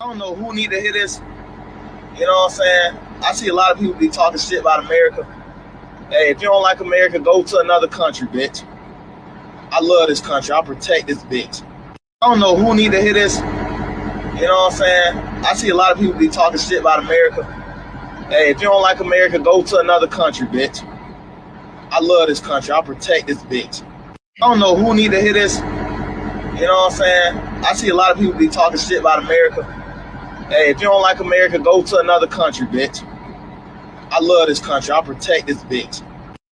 I don't know who need to hear this. You know what I'm saying? I see a lot of people be talking shit about America. Hey, if you don't like America, go to another country, bitch. I love this country. I'll protect this bitch. I don't know who need to hear this. You know what I'm saying? I see a lot of people be talking shit about America. Hey, if you don't like America, go to another country, bitch. I love this country. I'll protect this bitch. I don't know who need to hear this. You know what I'm saying? I see a lot of people be talking shit about America. Hey, if you don't like America, go to another country, bitch. I love this country. I'll protect this bitch.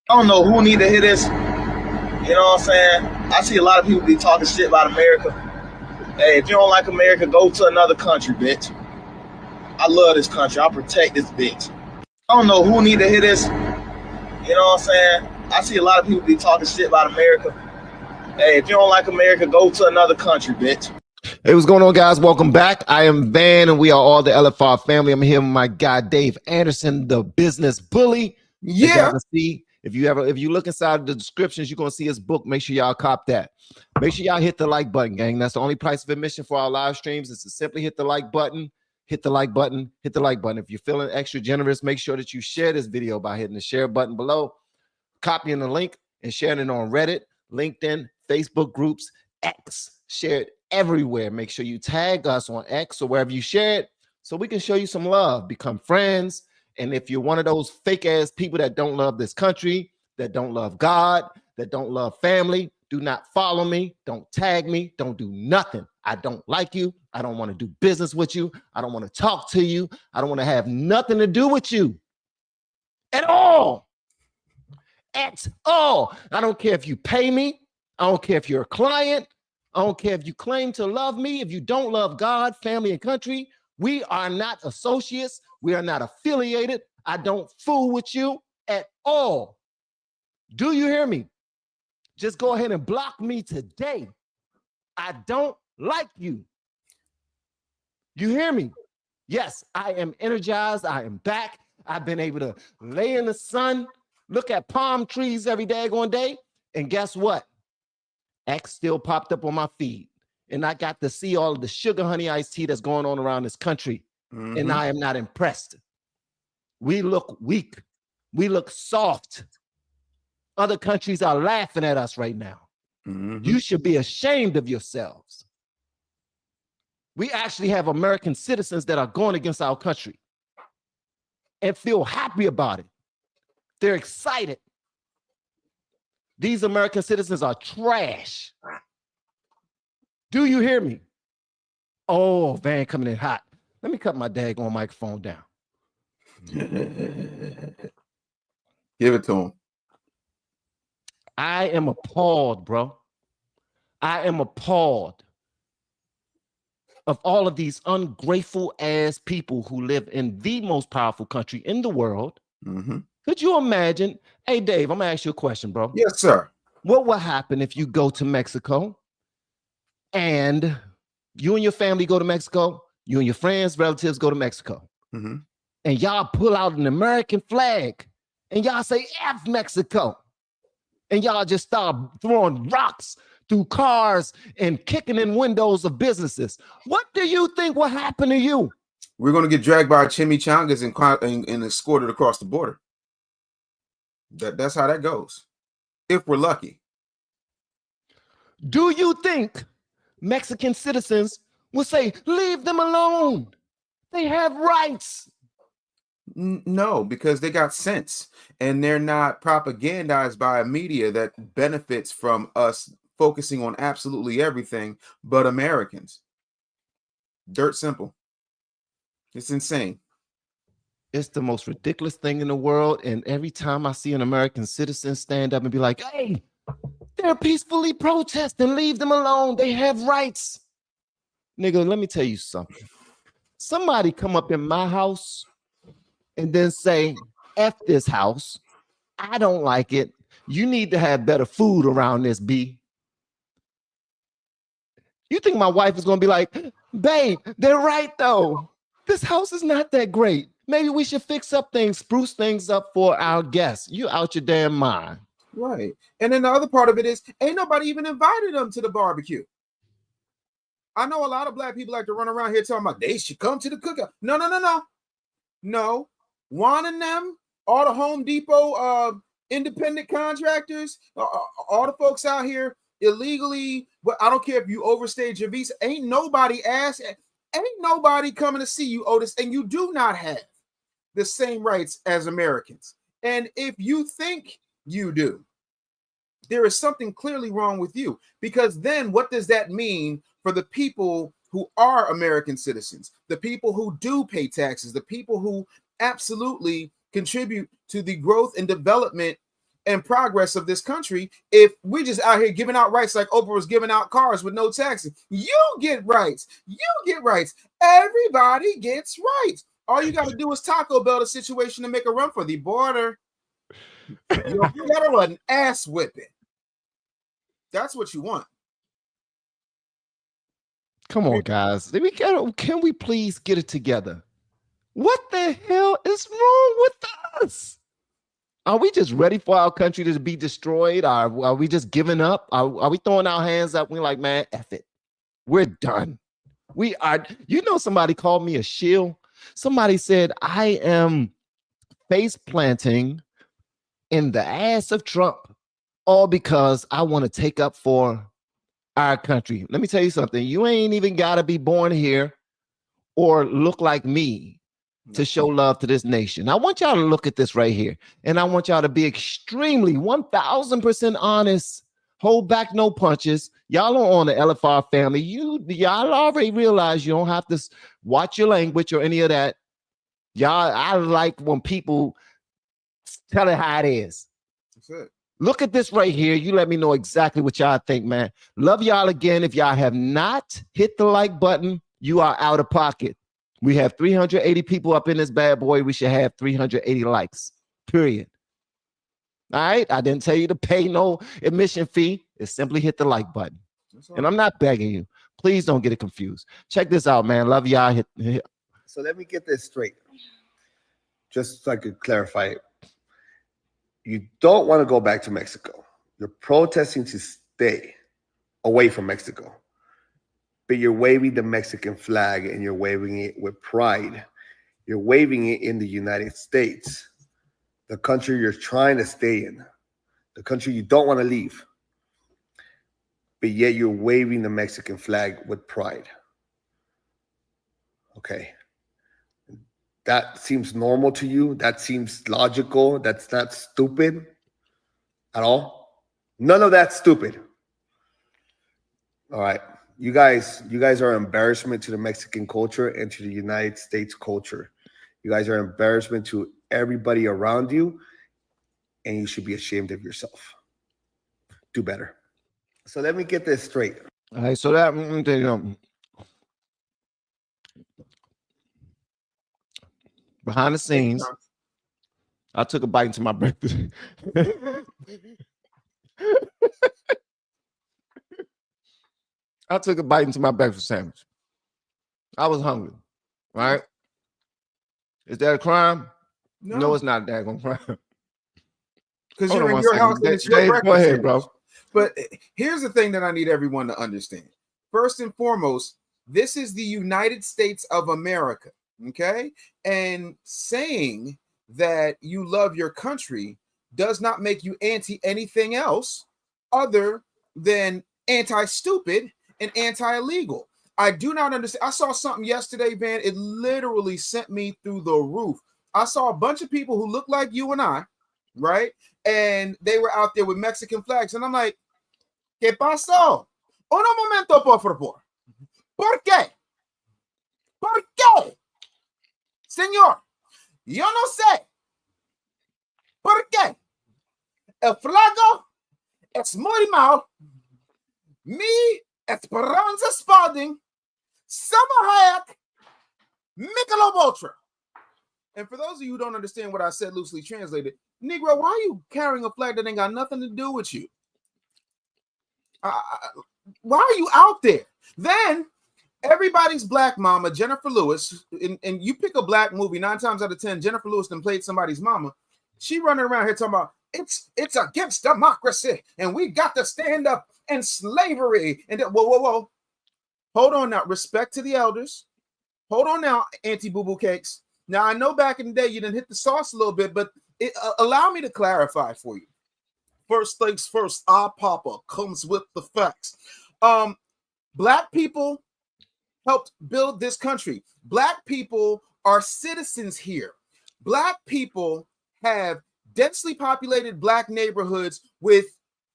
I don't know who need to hear this. You know what I'm saying? I see a lot of people be talking shit about America. Hey, if you don't like America, go to another country, bitch. I love this country. I'll protect this bitch. I don't know who need to hear this. You know what I'm saying? I see a lot of people be talking shit about America. Hey, if you don't like America, go to another country, bitch. Hey, what's going on, guys? Welcome back. I am Van, and we are all the LFR family. I'm here with my guy Dave Anderson, the business bully. Yeah. See, if you look inside the descriptions, you're gonna see his book. Make sure y'all cop that. Make sure y'all hit the like button, gang. That's the only price of admission for our live streams. Is to simply hit the like button. Hit the like button. Hit the like button. If you're feeling extra generous, make sure that you share this video by hitting the share button below, copying the link, and sharing it on Reddit, LinkedIn, Facebook groups, X. Share it everywhere. Make sure you tag us on X or wherever you share it so we can show you some love, become friends. And if you're one of those fake ass people that don't love this country, that don't love God, that don't love family, do not follow me. Don't tag me. Don't do nothing. I don't like you. I don't want to do business with you. I don't want to talk to you. I don't want to have nothing to do with you at all. At all. I don't care if you pay me. I don't care if you're a client. I don't care if you claim to love me. If you don't love God, family, and country, we are not associates. We are not affiliated. I don't fool with you at all. Do you hear me? Just go ahead and block me today. I don't like you. You hear me? Yes, I am energized. I am back. I've been able to lay in the sun, look at palm trees every daggone day. And guess what? X still popped up on my feed. And I got to see all of the sugar honey iced tea that's going on around this country. Mm-hmm. And I am not impressed. We look weak. We look soft. Other countries are laughing at us right now. Mm-hmm. You should be ashamed of yourselves. We actually have American citizens that are going against our country and feel happy about it. They're excited. These American citizens are trash. Do you hear me? Oh, Van coming in hot. Let me cut my daggone microphone down. Give it to him. I am appalled, bro. I am appalled of all of these ungrateful ass people who live in the most powerful country in the world. Mm-hmm. Could you imagine? Hey, Dave, I'm gonna ask you a question, bro. Yes, sir. What will happen if you go to Mexico and you and your family go to Mexico, you and your friends, relatives go to Mexico, mm-hmm. and y'all pull out an American flag and y'all say F Mexico, and y'all just start throwing rocks through cars and kicking in windows of businesses? What do you think will happen to you? We're going to get dragged by our chimichangas and escorted across the border. That's how that goes, if we're lucky. Do you think Mexican citizens will say, leave them alone? They have rights. No, because they got sense, and they're not propagandized by a media that benefits from us focusing on absolutely everything but Americans. Dirt simple. It's insane. It's the most ridiculous thing in the world. And every time I see an American citizen stand up and be like, hey, they're peacefully protesting, leave them alone. They have rights. Nigga, let me tell you something. Somebody come up in my house and then say, F this house. I don't like it. You need to have better food around this, B. You think my wife is going to be like, babe, they're right, though. This house is not that great. Maybe we should fix up things, spruce things up for our guests. You out your damn mind. Right. And then the other part of it is, ain't nobody even invited them to the barbecue. I know a lot of black people like to run around here talking about they should come to the cookout. No. One of them, all the Home Depot independent contractors, all the folks out here illegally, but I don't care if you overstayed your visa. Ain't nobody coming to see you, Otis, and you do not have the same rights as Americans. And if you think you do, there is something clearly wrong with you, because then what does that mean for the people who are American citizens, the people who do pay taxes, the people who absolutely contribute to the growth and development and progress of this country? If we just out here giving out rights like Oprah was giving out cars with no taxes, you get rights. Everybody gets rights. All you got to do is Taco Bell the situation to make a run for the border. You're better an ass whipping. That's what you want. Come on, guys. Can we please get it together? What the hell is wrong with us? Are we just ready for our country to be destroyed? Are we just giving up? Are we throwing our hands up? We're like, man, F it. We're done. We are. You know, somebody called me a shill. Somebody said I am face planting in the ass of Trump, all because I want to take up for our country. Let me tell you something. You ain't even got to be born here or look like me to show love to this nation. I want y'all to look at this right here, and I want y'all to be extremely 1000% honest. Hold back, no punches. Y'all are on the LFR family. Y'all already realize you don't have to watch your language or any of that. Y'all, I like when people tell it how it is. That's it. Look at this right here. You let me know exactly what y'all think, man. Love y'all again. If y'all have not hit the like button, you are out of pocket. We have 380 people up in this bad boy. We should have 380 likes, period. All right? I didn't tell you to pay no admission fee. It's simply hit the like button. And I'm not begging you. Please don't get it confused. Check this out, man. Love y'all. Hit. So let me get this straight, just so I could clarify it. You don't want to go back to Mexico. You're protesting to stay away from Mexico. But you're waving the Mexican flag and you're waving it with pride. You're waving it in the United States, the country you're trying to stay in, the country you don't want to leave. But yet you're waving the Mexican flag with pride. Okay. That seems normal to you? That seems logical? That's not stupid at all? None of that's stupid. All right. You guys are an embarrassment to the Mexican culture and to the United States culture. You guys are an embarrassment to everybody around you, and you should be ashamed of yourself. Do better. So let me get this straight. All right, so that behind the scenes, I took a bite into my breakfast. I took a bite into my breakfast sandwich. I was hungry, right? Is that a crime? No, it's not a daggone crime. Because you're in your house and it's your breakfast. Go ahead, bro. But here's the thing that I need everyone to understand. First and foremost, this is the United States of America, okay? And saying that you love your country does not make you anti anything else other than anti-stupid and anti-illegal. I do not understand. I saw something yesterday, Van. It literally sent me through the roof. I saw a bunch of people who look like you and I, right? And they were out there with Mexican flags. And I'm like, ¿Qué pasó? Un momento, por favor. ¿Por qué? ¿Por qué? Señor, yo no sé. ¿Por qué? El flago es muy mal. Mi Esperanza Spalding, Summer Hayek, Michelob Ultra. And for those of you who don't understand what I said loosely translated, Negro, why are you carrying a flag that ain't got nothing to do with you? Why are you out there? Then everybody's black mama, Jennifer Lewis, and you pick a black movie, 9 times out of 10, Jennifer Lewis then played somebody's mama. She running around here talking about it's against democracy and we got to stand up and slavery. And whoa. Hold on now. Respect to the elders. Hold on now, anti-boo-boo cakes. Now, I know back in the day you didn't hit the sauce a little bit, but allow me to clarify for you. First things first, our papa comes with the facts. Black people helped build this country. Black people are citizens here. Black people have densely populated Black neighborhoods with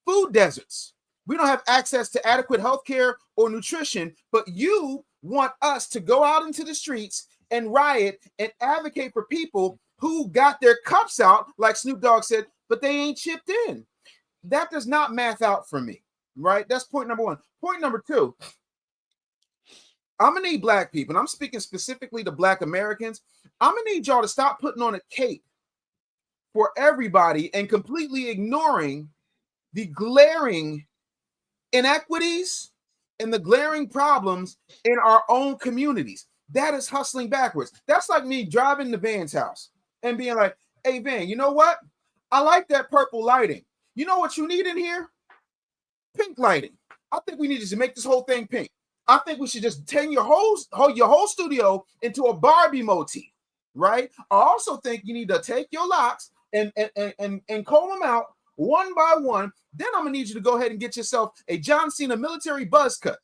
food deserts. We don't have access to adequate health care or nutrition, but you want us to go out into the streets and riot and advocate for people who got their cups out, like Snoop Dogg said, but they ain't chipped in. That does not math out for me, right? That's point number one. Point number two, I'm gonna need Black people, and I'm speaking specifically to Black Americans. I'm gonna need y'all to stop putting on a cape for everybody and completely ignoring the glaring inequities and the glaring problems in our own communities. That is hustling backwards. That's like me driving to Van's house and being like, hey, Van, you know what? I like that purple lighting. You know what you need in here? Pink lighting. I think we need to make this whole thing pink. I think we should just turn your whole studio into a Barbie motif, right? I also think you need to take your locks and comb them out one by one. Then I'm gonna need you to go ahead and get yourself a John Cena military buzz cut,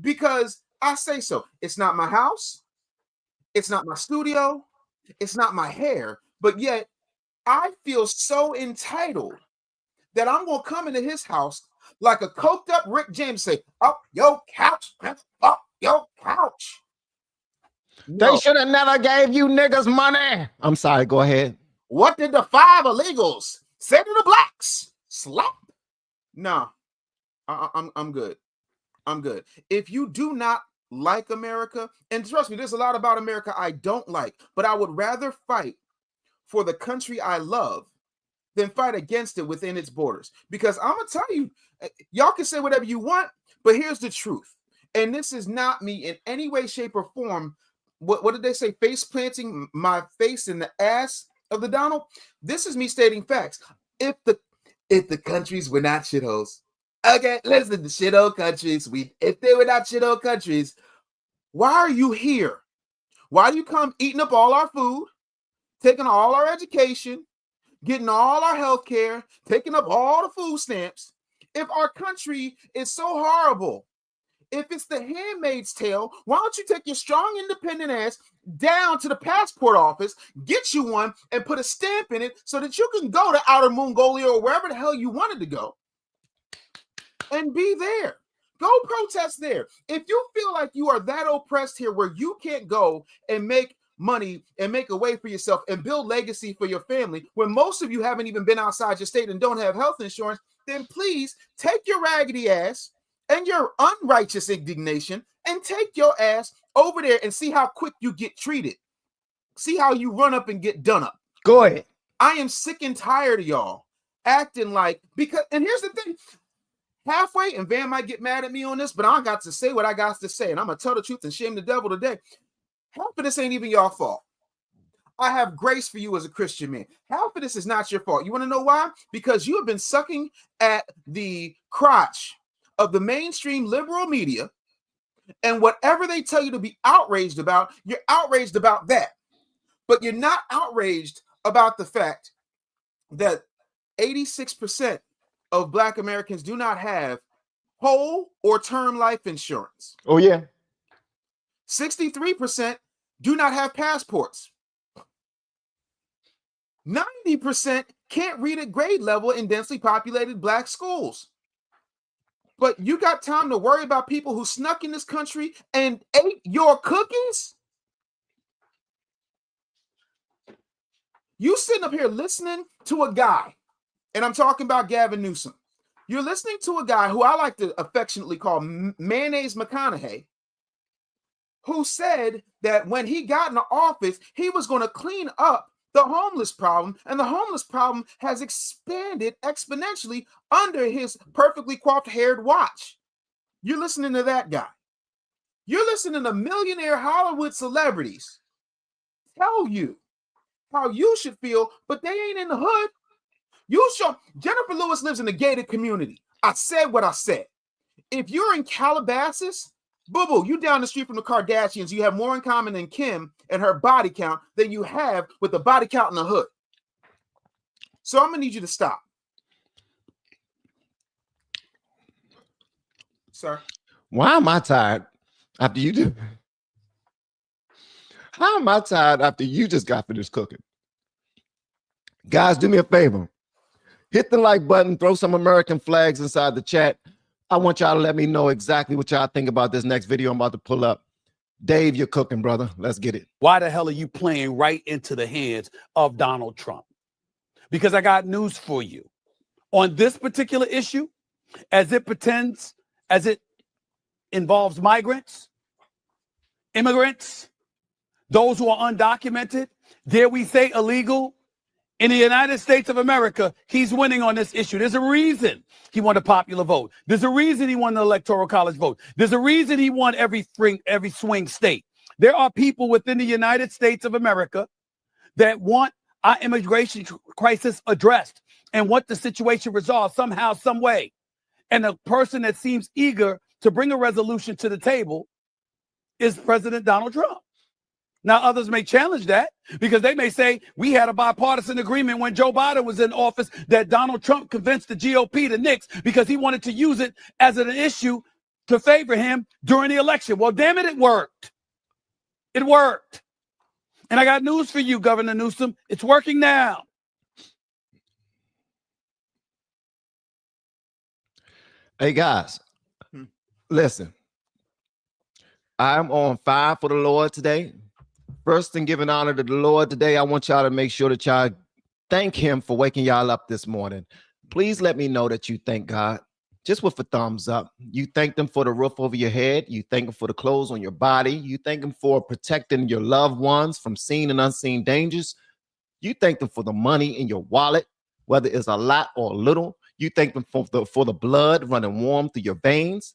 because I say so. It's not my house, it's not my studio, it's not my hair, but yet I feel so entitled that I'm gonna come into his house like a coked up Rick James, say, up your couch, up your couch. No. They should have never gave you niggas money. I'm sorry, go ahead. What did the 5 illegals say to the blacks? Slap. No, I'm good. I'm good. If you do not like America, and trust me, there's a lot about America I don't like, but I would rather fight for the country I love than fight against it within its borders. Because I'm gonna tell you, y'all can say whatever you want, but here's the truth. And this is not me in any way, shape, or form. What did they say? Face planting my face in the ass of the Donald. This is me stating facts. If the countries were not shitholes, okay, listen, the shithole countries. If they were not shithole countries, why are you here? Why do you come eating up all our food, taking all our education, getting all our health care, taking up all the food stamps? If our country is so horrible, if it's the Handmaid's Tale, why don't you take your strong, independent ass down to the passport office, get you one, and put a stamp in it so that you can go to Outer Mongolia or wherever the hell you wanted to go and be there. Go protest there. If you feel like you are that oppressed here where you can't go and make money and make a way for yourself and build legacy for your family, when most of you haven't even been outside your state and don't have health insurance, then please take your raggedy ass and your unrighteous indignation and take your ass over there and see how quick you get treated. See how you run up and get done up. Go ahead. I am sick and tired of y'all acting like, because, and here's the thing, halfway, and Van might get mad at me on this, but I got to say what I got to say, and I'm going to tell the truth and shame the devil today. Half of this ain't even your fault. I have grace for you as a Christian man. Half of this is not your fault. You want to know why? Because you have been sucking at the crotch of the mainstream liberal media, and whatever they tell you to be outraged about, you're outraged about that. But you're not outraged about the fact that 86% of Black Americans do not have whole or term life insurance. Oh, yeah. 63% do not have passports. 90% can't read at grade level in densely populated Black schools. But you got time to worry about people who snuck in this country and ate your cookies? You sitting up here listening to a guy, and I'm talking about Gavin Newsom. You're listening to a guy who I like to affectionately call Mayonnaise McConaughey, who said that when he got into office, he was going to clean up the homeless problem, and the homeless problem has expanded exponentially under his perfectly coiffed-haired watch. You're listening to that guy. You're listening to millionaire Hollywood celebrities tell you how you should feel, but they ain't in the hood. Jennifer Lewis lives in a gated community. I said what I said. If you're in Calabasas, Boo-boo, you down the street from the Kardashians, you have more in common than Kim and her body count than you have with the body count in the hood. So I'm gonna need you to stop. Sir. Why am I tired after you do? How am I tired after you just got finished cooking? Guys, do me a favor. Hit the like button, throw some American flags inside the chat. I want y'all to let me know exactly what y'all think about this next video I'm about to pull up. Dave, you're cooking, brother. Let's get it. Why the hell are you playing right into the hands of Donald Trump? Because I got news for you. On this particular issue, as it involves migrants, immigrants, those who are undocumented, dare we say illegal, in the United States of America, he's winning on this issue. There's a reason he won the popular vote. There's a reason he won the electoral college vote. There's a reason he won every swing state. There are people within the United States of America that want our immigration crisis addressed and want the situation resolved somehow, some way. And the person that seems eager to bring a resolution to the table is President Donald Trump. Now, others may challenge that because they may say we had a bipartisan agreement when Joe Biden was in office that Donald Trump convinced the GOP to nix because he wanted to use it as an issue to favor him during the election. Well, damn it, it worked. It worked. And I got news for you, Governor Newsom. It's working now. Hey, guys, listen. I'm on fire for the Lord today. First, in giving honor to the Lord today, I want y'all to make sure that y'all thank him for waking y'all up this morning. Please let me know that you thank God. Just with a thumbs up. You thank him for the roof over your head. You thank him for the clothes on your body. You thank him for protecting your loved ones from seen and unseen dangers. You thank him for the money in your wallet, whether it's a lot or little. You thank him for the blood running warm through your veins.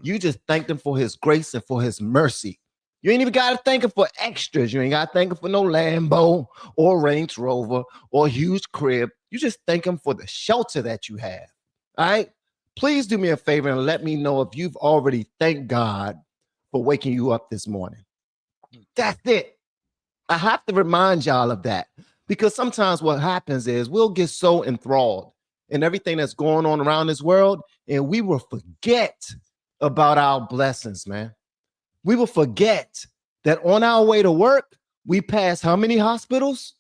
You just thank him for his grace and for his mercy. You ain't even got to thank him for extras. You ain't got to thank him for no Lambo or Range Rover or huge crib. You just thank him for the shelter that you have. All right? Please do me a favor and let me know if you've already thanked God for waking you up this morning. That's it. I have to remind y'all of that because sometimes what happens is we'll get so enthralled in everything that's going on around this world and we will forget about our blessings, man. We will forget that on our way to work, we pass how many hospitals?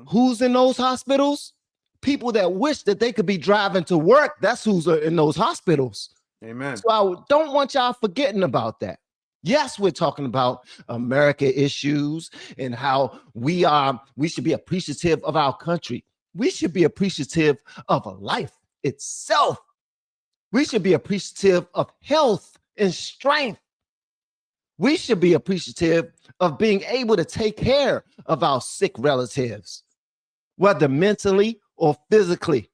Who's in those hospitals? People that wish that they could be driving to work. That's who's in those hospitals. Amen. So I don't want y'all forgetting about that. Yes, we're talking about America issues and how we should be appreciative of our country. We should be appreciative of life itself. We should be appreciative of health and strength. We should be appreciative of being able to take care of our sick relatives, whether mentally or physically.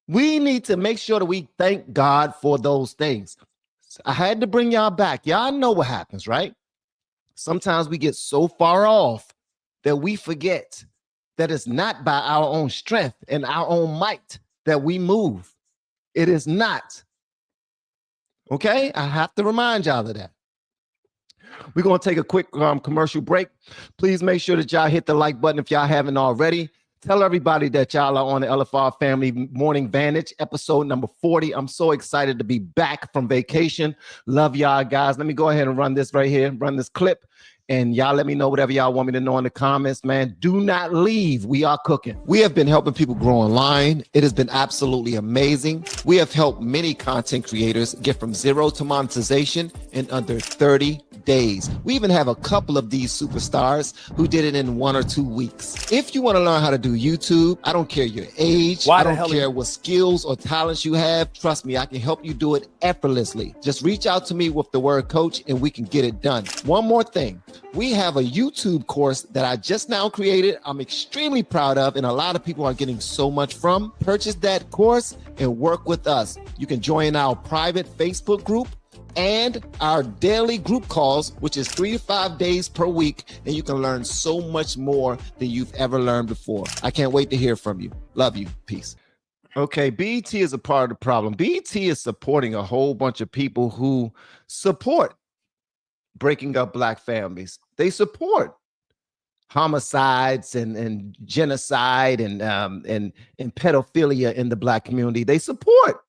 We need to make sure that we thank God for those things. I had to bring y'all back. Y'all know what happens, right? Sometimes we get so far off that we forget that it's not by our own strength and our own might that we move. It is not. Okay? I have to remind y'all of that. We're going to take a quick commercial break. Please make sure that y'all hit the like button if y'all haven't already. Tell everybody that y'all are on the LFR Family Morning Vantage, episode number 40. I'm so excited to be back from vacation. Love y'all, guys. Let me go ahead and run this right here, run this clip. And y'all let me know whatever y'all want me to know in the comments, man. Do not leave. We are cooking. We have been helping people grow online. It has been absolutely amazing. We have helped many content creators get from zero to monetization in under 30 days. We even have a couple of these superstars who did it in 1 or 2 weeks. If you want to learn how to do YouTube, I don't care your age. I don't care what skills or talents you have. Trust me, I can help you do it effortlessly. Just reach out to me with the word coach and we can get it done. One more thing. We have a YouTube course that I just now created. I'm extremely proud of, and a lot of people are getting so much from. Purchase that course and work with us. You can join our private Facebook group and our daily group calls, which is 3 to 5 days per week, and you can learn so much more than you've ever learned before. I can't wait to hear from you. Love you. Peace. Okay, BET is a part of the problem. BET is supporting a whole bunch of people who support breaking up black families. They support homicides and genocide and pedophilia in the black community. They support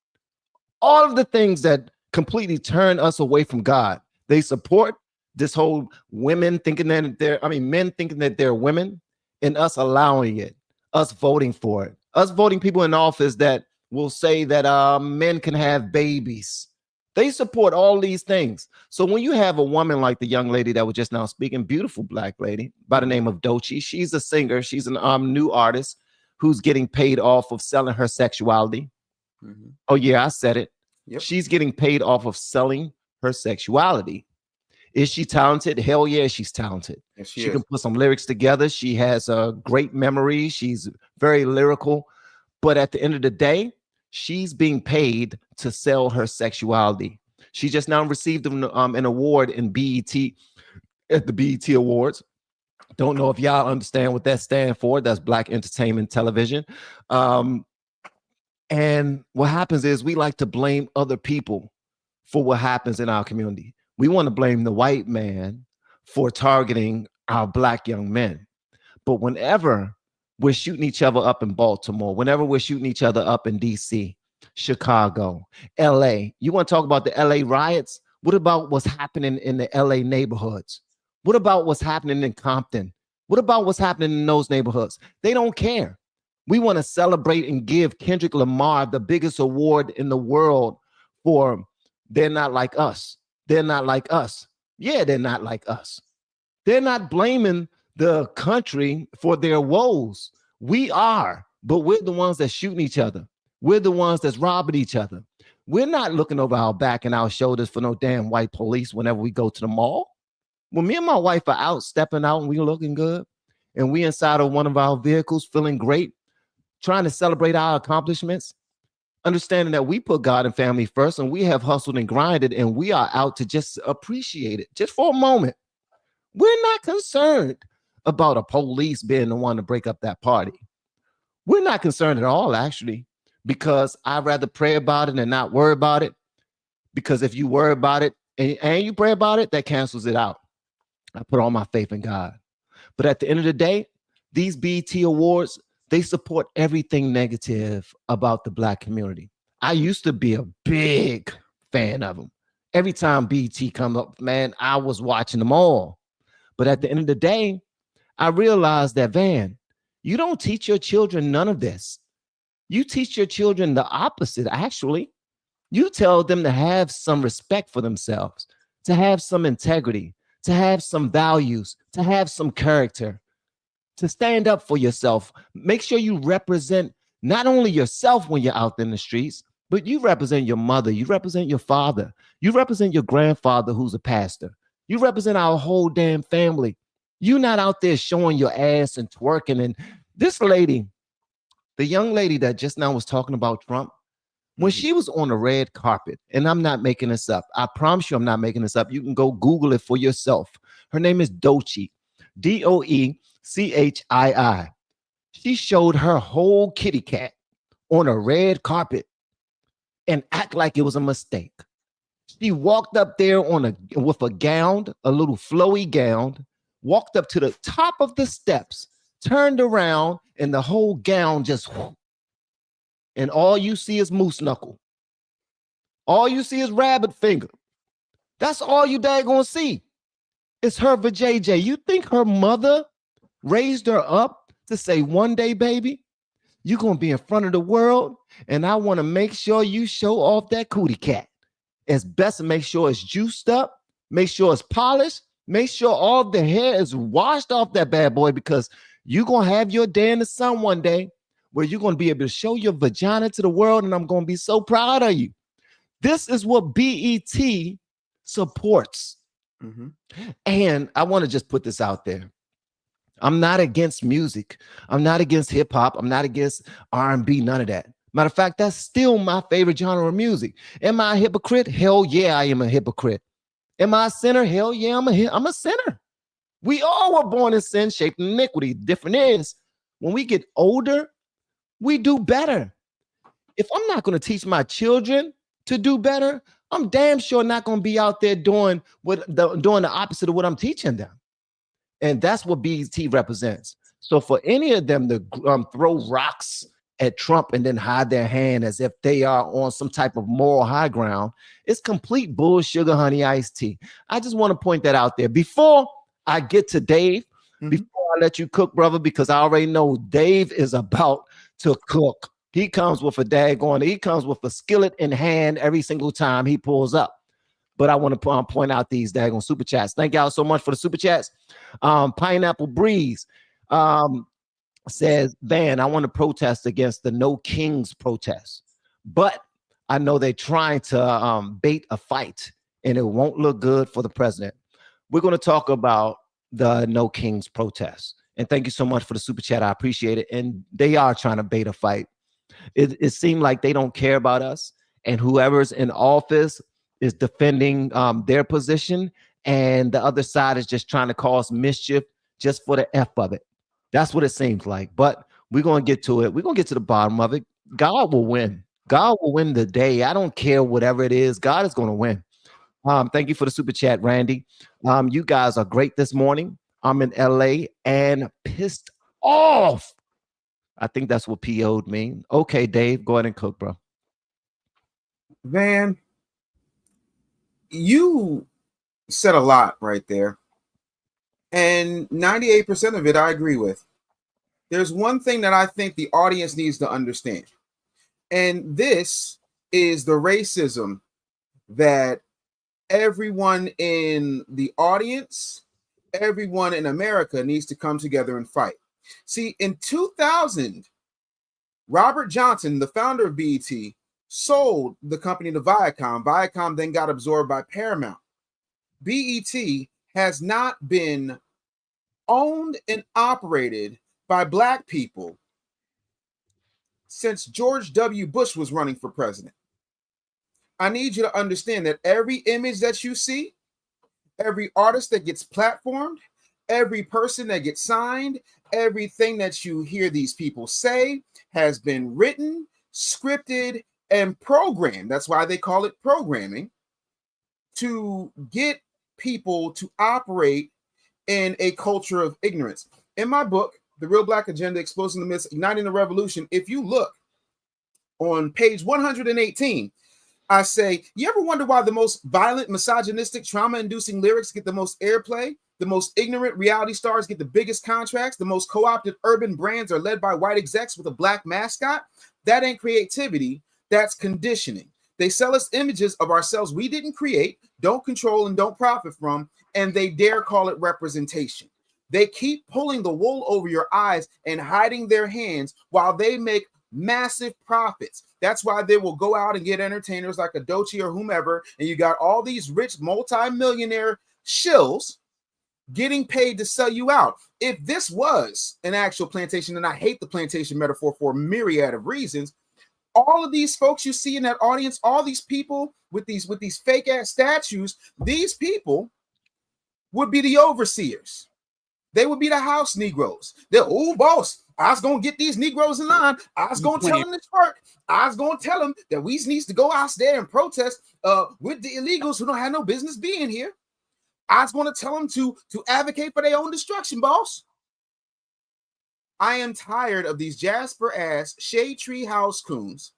all of the things that completely turn us away from God. They support this whole men thinking that they're women, and us allowing it, us voting for it, us voting people in office that will say that men can have babies. They support all these things. So when you have a woman like the young lady that was just now speaking, beautiful black lady by the name of Doechii, she's a singer. She's an new artist who's getting paid off of selling her sexuality. Mm-hmm. Oh yeah, I said it. Yep. She's getting paid off of selling her sexuality. Is she talented? Hell yeah, she's talented. Yes, she can put some lyrics together. She has a great memory. She's very lyrical. But at the end of the day, she's being paid to sell her sexuality. She just now received an award in BET at the BET Awards. Don't know if y'all understand what that stands for. That's Black Entertainment Television. And what happens is we like to blame other people for what happens in our community. We want to blame the white man for targeting our black young men. But whenever we're shooting each other up in Baltimore, whenever we're shooting each other up in DC, Chicago, LA, you want to talk about the LA riots? What about what's happening in the LA neighborhoods? What about what's happening in Compton? What about what's happening in those neighborhoods? They don't care. We want to celebrate and give Kendrick Lamar the biggest award in the world for They're Not Like Us. They're not like us. Yeah, they're not like us. They're not blaming the country for their woes. We are, but we're the ones that's shooting each other. We're the ones that's robbing each other. We're not looking over our back and our shoulders for no damn white police whenever we go to the mall. When me and my wife are out stepping out and we looking good, and we inside of one of our vehicles feeling great, trying to celebrate our accomplishments, understanding that we put God and family first, and we have hustled and grinded, and we are out to just appreciate it just for a moment. We're not concerned about a police being the one to break up that party. We're not concerned at all, actually, because I'd rather pray about it and not worry about it. Because if you worry about it and you pray about it, that cancels it out. I put all my faith in God. But at the end of the day, these BET Awards, they support everything negative about the black community. I used to be a big fan of them. Every time BET come up, man, I was watching them all. But at the end of the day, I realized that, Van, you don't teach your children none of this. You teach your children the opposite, actually. You tell them to have some respect for themselves, to have some integrity, to have some values, to have some character, to stand up for yourself. Make sure you represent not only yourself when you're out in the streets, but you represent your mother, you represent your father, you represent your grandfather who's a pastor. You represent our whole damn family. You're not out there showing your ass and twerking. And this lady, the young lady that just now was talking about Trump, when she was on the red carpet, and I'm not making this up, I promise you I'm not making this up. You can go Google it for yourself. Her name is Doechii, Doechii. She showed her whole kitty cat on a red carpet and act like it was a mistake. She walked up there with a gown, a little flowy gown, walked up to the top of the steps, turned around, and the whole gown just whoop. And all you see is moose knuckle. All you see is rabbit finger. That's all you daggone see. It's her vajayjay. You think her mother raised her up to say, one day, baby, you're going to be in front of the world, and I want to make sure you show off that cootie cat. It's best to make sure it's juiced up, make sure it's polished, make sure all the hair is washed off that bad boy, because you're going to have your day in the sun one day where you're going to be able to show your vagina to the world, and I'm going to be so proud of you. This is what BET supports. Mm-hmm. And I want to just put this out there. I'm not against music. I'm not against hip hop. I'm not against R&B, none of that. Matter of fact, that's still my favorite genre of music. Am I a hypocrite? Hell yeah, I am a hypocrite. Am I a sinner? Hell yeah, I'm a sinner. We all were born in sin, shaped in iniquity. The difference is, when we get older, we do better. If I'm not going to teach my children to do better, I'm damn sure not going to be out there doing the opposite of what I'm teaching them. And that's what BET represents. So for any of them to throw rocks at Trump and then hide their hand as if they are on some type of moral high ground, it's complete bull sugar honey iced tea. I just want to point that out there before I get to Dave, before I let you cook, brother, because I already know Dave is about to cook. He comes with he comes with a skillet in hand every single time he pulls up. But I want to point out these daggone super chats. Thank y'all so much for the super chats. Pineapple Breeze says, Van, I want to protest against the No Kings protest, but I know they're trying to bait a fight and it won't look good for the president. We're going to talk about the No Kings protest. And thank you so much for the super chat. I appreciate it. And they are trying to bait a fight. It seemed like they don't care about us, and whoever's in office is defending their position, and the other side is just trying to cause mischief just for the F of it. That's what it seems like. But we're going to get to it. We're going to get to the bottom of it. God will win. God will win the day. I don't care whatever it is. God is going to win. Thank you for the super chat, Randy. You guys are great this morning. I'm in LA and pissed off. I think that's what PO'd mean. Okay, Dave, go ahead and cook, bro. Van, you said a lot right there. And 98% of it I agree with. There's one thing that I think the audience needs to understand. And this is the racism that everyone in the audience, everyone in America needs to come together and fight. See, in 2000, Robert Johnson, the founder of BET, sold the company to Viacom. Viacom then got absorbed by Paramount. BET has not been owned and operated by Black people since George W. Bush was running for president. I need you to understand that every image that you see, every artist that gets platformed, every person that gets signed, everything that you hear these people say has been written, scripted, and programmed. That's why they call it programming, to get people to operate in a culture of ignorance. In my book, The Real Black Agenda, Exposing the Myths, Igniting the Revolution, if you look on page 118, I say, you ever wonder why the most violent, misogynistic, trauma-inducing lyrics get the most airplay? The most ignorant reality stars get the biggest contracts. The most co-opted urban brands are led by white execs with a Black mascot. That ain't creativity. That's conditioning. They sell us images of ourselves we didn't create, don't control, and don't profit from, and they dare call it representation. They keep pulling the wool over your eyes and hiding their hands while they make massive profits. That's why they will go out and get entertainers like a Doechii or whomever, and you got all these rich multi-millionaire shills getting paid to sell you out. If this was an actual plantation, and I hate the plantation metaphor for a myriad of reasons, all of these folks you see in that audience, all these people with these fake ass statues, these people would be the overseers. They would be the house Negroes. They're, oh, boss, I was going to get these Negroes in line. I was going to tell them this work. I was going to tell them that we needs to go out there and protest with the illegals who don't have no business being here. I was going to tell them to advocate for their own destruction, boss. I am tired of these Jasper-ass shade tree house coons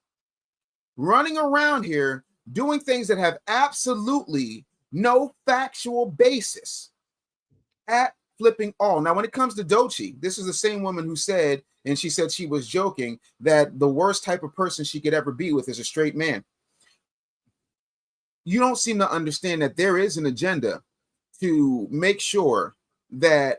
running around here doing things that have absolutely no factual basis at flipping all. Now, when it comes to Doechii, this is the same woman who said, and she said she was joking, that the worst type of person she could ever be with is a straight man. You don't seem to understand that there is an agenda to make sure that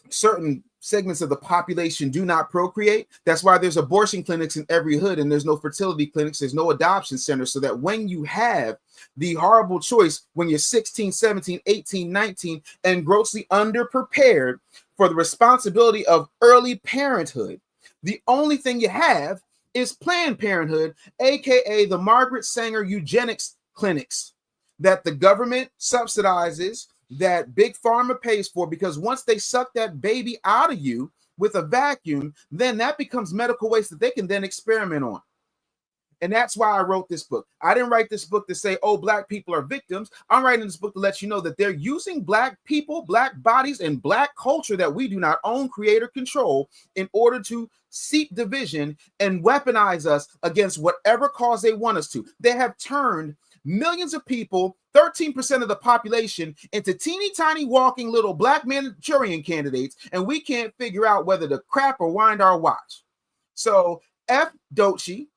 certain segments of the population do not procreate. That's why there's abortion clinics in every hood, and there's no fertility clinics, there's no adoption centers, so that when you have the horrible choice when you're 16, 17, 18, 19, and grossly underprepared for the responsibility of early parenthood, the only thing you have is Planned Parenthood, aka the Margaret Sanger eugenics clinics that the government subsidizes, that Big Pharma pays for, because once they suck that baby out of you with a vacuum, then that becomes medical waste that they can then experiment on. And that's why I wrote this book. I didn't write this book to say, oh, black people are victims. I'm writing this book to let you know that they're using black people, black bodies, and black culture that we do not own, create, or control in order to seek division and weaponize us against whatever cause they want us to. They have turned millions of people, 13% of the population, into teeny tiny walking little black Manchurian candidates, and we can't figure out whether to crap or wind our watch. So F Doechii,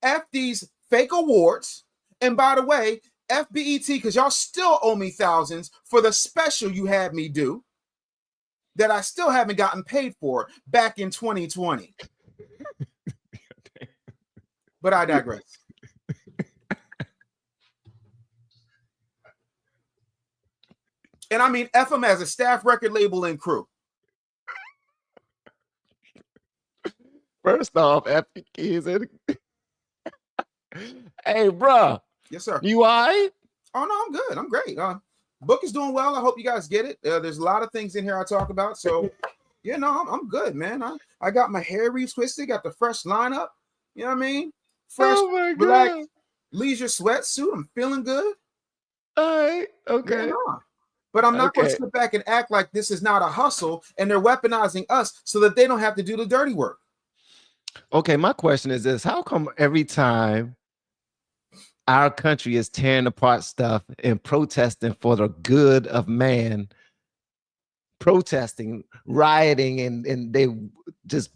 F these fake awards, and by the way, FBET, because y'all still owe me thousands for the special you had me do that I still haven't gotten paid for back in 2020. But I digress. And I mean F them as a staff record label and crew. First off, F the kids. Hey, bro. Yes, sir. You all right? Oh, no, I'm good. I'm great. Book is doing well. I hope you guys get it. There's a lot of things in here I talk about. So, yeah, no, I'm good, man. I got my hair retwisted, got the fresh lineup. You know what I mean? Fresh, black leisure sweatsuit. I'm feeling good. All right. Okay. Yeah, no. But I'm not going to sit back and act like this is not a hustle and they're weaponizing us so that they don't have to do the dirty work. Okay, my question is this. How come every time our country is tearing apart stuff and protesting for the good of man, protesting, rioting, and they just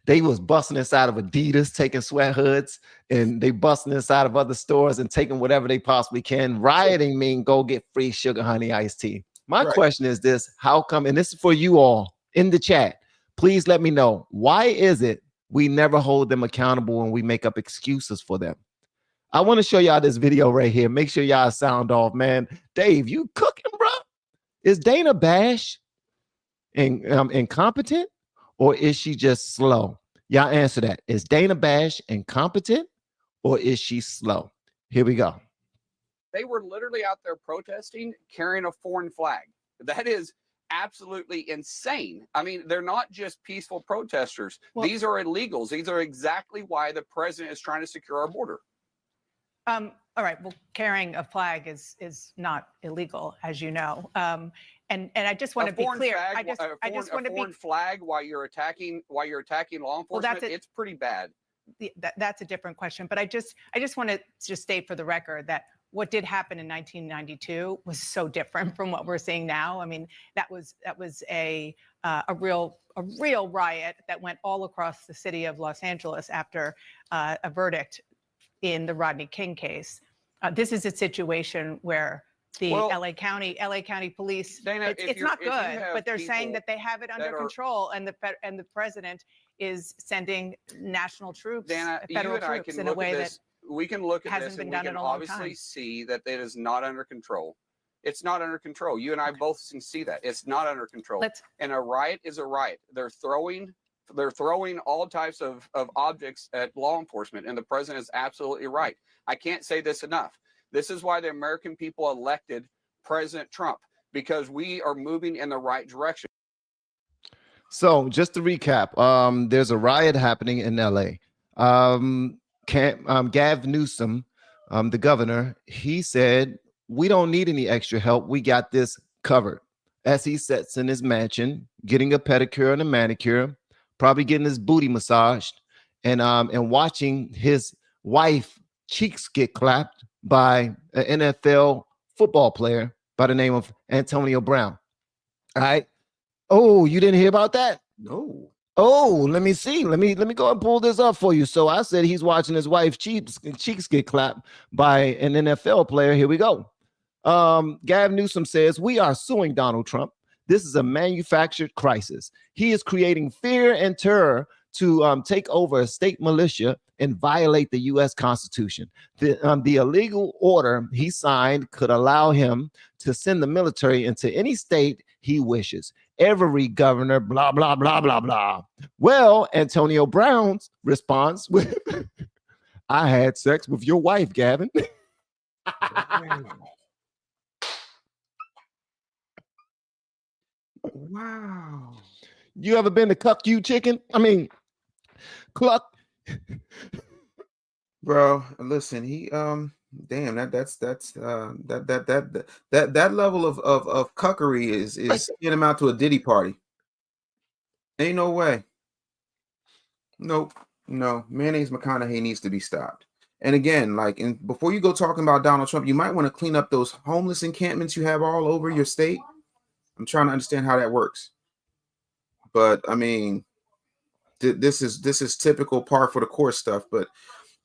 they was busting inside of Adidas, taking sweat hoods, and they busting inside of other stores and taking whatever they possibly can. Rioting mean go get free sugar honey iced tea. My question is this: how come, and this is for you all in the chat, please let me know, why is it we never hold them accountable and we make up excuses for them? I want to show y'all this video right here. Make sure y'all sound off, man. Dave, you cooking, bro? Is Dana Bash incompetent, or is she just slow? Y'all answer that. Is Dana Bash incompetent, or is she slow? Here we go. They were literally out there protesting, carrying a foreign flag. That is absolutely insane. I mean, they're not just peaceful protesters. Well, these are illegals. These are exactly why the president is trying to secure our border. All right. Well, carrying a flag is not illegal, as you know. And I just want to be clear. I just want to be flag while you're attacking law enforcement. Well, it's pretty bad. That's a different question. But I just want to just state for the record that what did happen in 1992 was so different from what we're seeing now. I mean, that was a real riot that went all across the city of Los Angeles after a verdict in the Rodney King case. This is a situation where the LA County police, Dana, it's not good, but they're saying that they have it under control, and the president is sending national troops, Dana, federal troops, in a way that we can look at hasn't this been and done we can in a long obviously time. see that it is not under control. It's not under control. You and I both can see that it's not under control. And a riot is a riot. They're throwing all types of objects at law enforcement, and the president is absolutely right. I can't say this enough. This is why the American people elected President Trump, because we are moving in the right direction. So just to recap, there's a riot happening in LA. Gavin Newsom, the governor, he said, we don't need any extra help. We got this covered. As he sits in his mansion, getting a pedicure and a manicure, probably getting his booty massaged, and watching his wife cheeks get clapped by an NFL football player by the name of Antonio Brown. All right. Oh, you didn't hear about that? No. Oh, let me see. Let me go and pull this up for you. So I said he's watching his wife's cheeks get clapped by an NFL player. Here we go. Gavin Newsom says, we are suing Donald Trump. This is a manufactured crisis. He is creating fear and terror to take over a state militia and violate the U.S. Constitution. The illegal order he signed could allow him to send the military into any state he wishes. Every governor, blah, blah, blah, blah, blah. Well, Antonio Brown's response with, I had sex with your wife, Gavin. Wow. You ever been to Cluck You Chicken? I mean, Cluck. Bro, listen, he damn, that level of cuckery is getting him out to a Diddy party. Ain't no way. Nope. No, mayonnaise McConaughey needs to be stopped. And again, like, before you go talking about Donald Trump, you might want to clean up those homeless encampments you have all over your state. I'm trying to understand how that works. But I mean, this is typical par for the course stuff. But